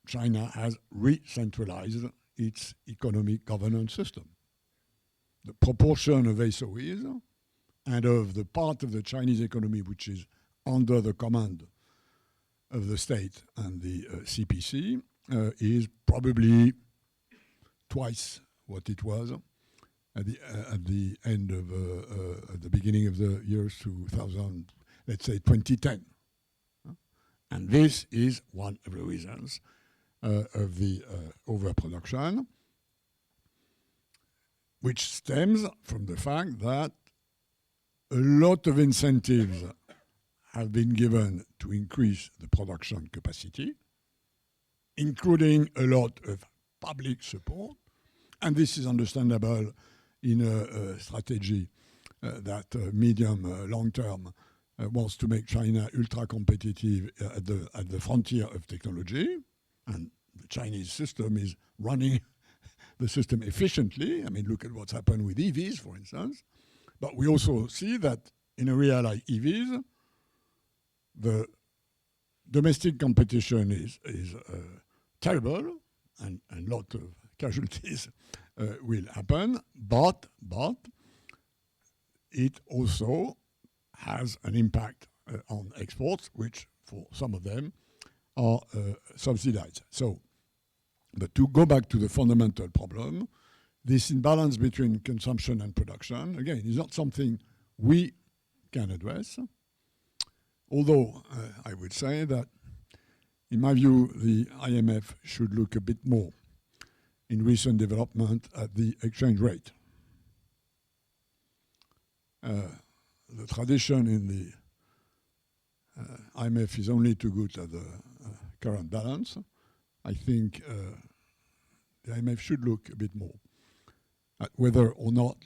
China has re-centralized its economic governance system. The proportion of SOEs and of the part of the Chinese economy which is under the command of the state and the CPC is probably twice what it was at the end of at the beginning of the years 2000, let's say 2010. And this is one of the reasons of the overproduction, which stems from the fact that a lot of incentives have been given to increase the production capacity, including a lot of public support. And this is understandable in a strategy that medium, long term wants to make China ultra competitive at the frontier of technology. And the Chinese system is running the system efficiently. I mean, look at what's happened with EVs, for instance. But we also see that in a area like EVs, the domestic competition is terrible, and a lot of casualties will happen. But it also has an impact on exports, which for some of them are subsidized. So, but to go back to the fundamental problem, this imbalance between consumption and production, again, is not something we can address. Although I would say that, in my view, the IMF should look a bit more in recent development at the exchange rate. The tradition in the IMF is only to good at the current balance. I think the IMF should look a bit more at whether or not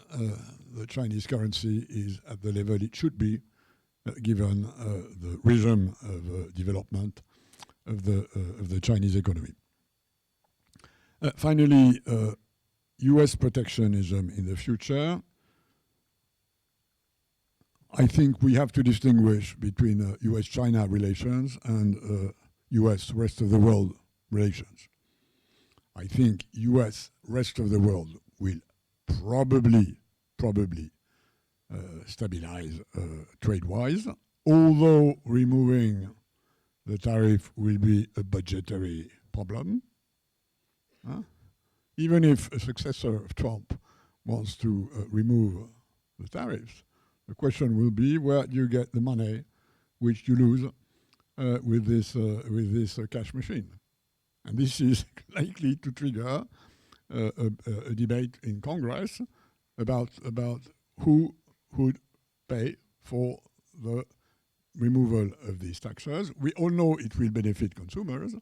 the Chinese currency is at the level it should be, given the rhythm of development of the Chinese economy. Finally, US protectionism in the future. I think we have to distinguish between US-China relations and US rest of the world relations. I think US rest of the world will probably stabilize trade-wise, although removing the tariff will be a budgetary problem. Even if a successor of Trump wants to remove the tariffs, the question will be, where do you get the money which you lose with this cash machine? And this is likely to trigger a debate in Congress about who would pay for the removal of these taxes. We all know it will benefit consumers,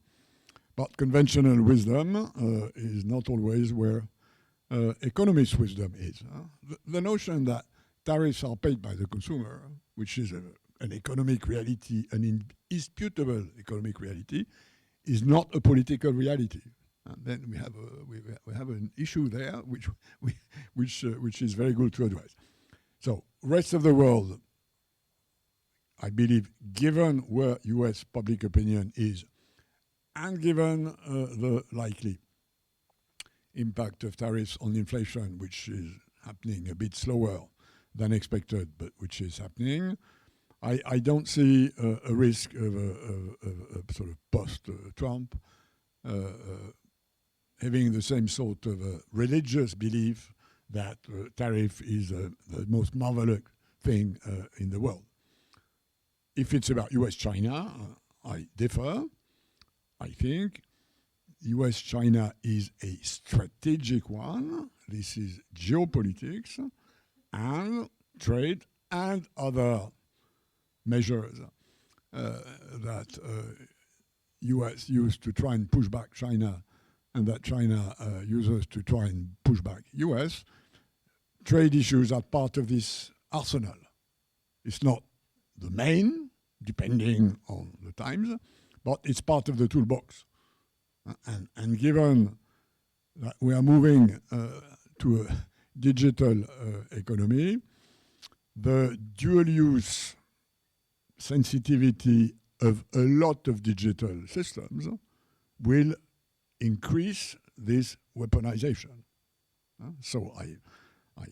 but conventional wisdom is not always where economist wisdom is. The notion that tariffs are paid by the consumer, which is an economic reality, an indisputable economic reality, is not a political reality. And then we have an issue there which is very good to address. So, rest of the world, I believe, given where US public opinion is, and given the likely impact of tariffs on inflation, which is happening a bit slower than expected, but which is happening, I don't see a risk of a sort of post-Trump having the same sort of religious belief that tariff is the most marvelous thing in the world. If it's about US-China, I differ. I think US-China is a strategic one. This is geopolitics and trade and other measures that US used to try and push back China and that China uses to try and push back US. Trade issues are part of this arsenal. It's not the main, depending on the times, but it's part of the toolbox. And given that we are moving to a digital economy. The dual-use sensitivity of a lot of digital systems will increase this weaponization. So I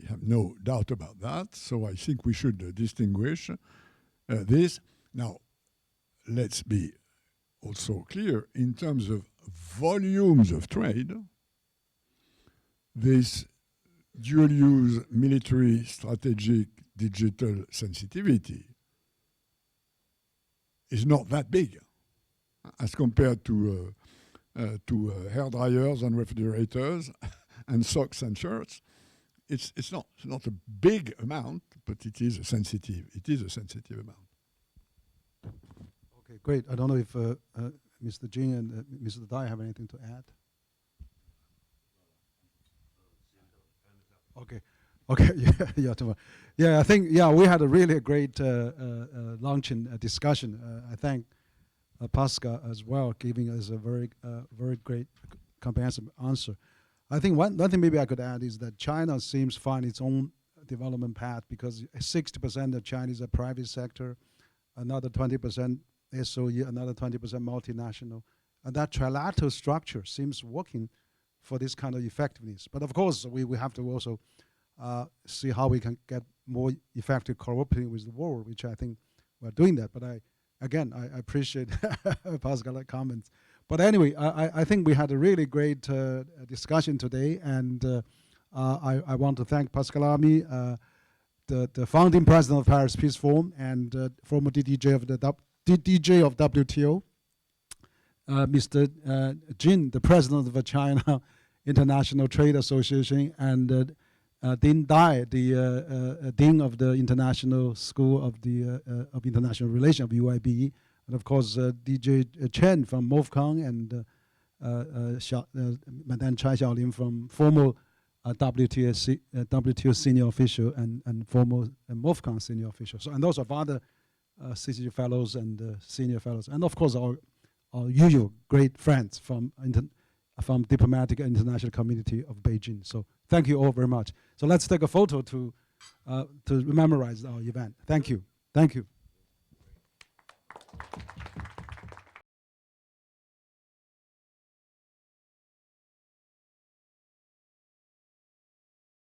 have no doubt about that. So I think we should distinguish this. Now, let's be also clear in terms of volumes of trade. This dual-use military strategic digital sensitivity is not that big as compared to hair dryers and refrigerators and socks and shirts. It's not a big amount, but it is a sensitive amount. Okay, great. I don't know if Mr. Jin and Mr. Dai have anything to add. Okay. Yeah. I think we had a really great luncheon discussion. I thank Pascal as well, giving us a very great comprehensive answer. I think one thing maybe I could add is that China seems to find its own development path because 60% of Chinese are private sector, another 20% SOE, another 20% multinational, and that trilateral structure seems working for this kind of effectiveness. But of course, we have to also see how we can get more effective cooperating with the world, which I think we're doing that. But I appreciate Pascal's comments. But anyway, I think we had a really great discussion today, and I want to thank Pascal Lamy, the founding president of Paris Peace Forum and former DDJ of WTO, Mr. Jin, the president of the China International Trade Association, and Dean Dai, the dean of the International School of International Relations of UIBE, and of course DJ Chen from MOFCON, and Madame Chai Xiaolin from former WTO senior official and former MOFCON senior official. So, and those are other CCG fellows and senior fellows, and of course our usual great friends from diplomatic and international community of Beijing. So thank you all very much. So let's take a photo to memorize our event. Thank you.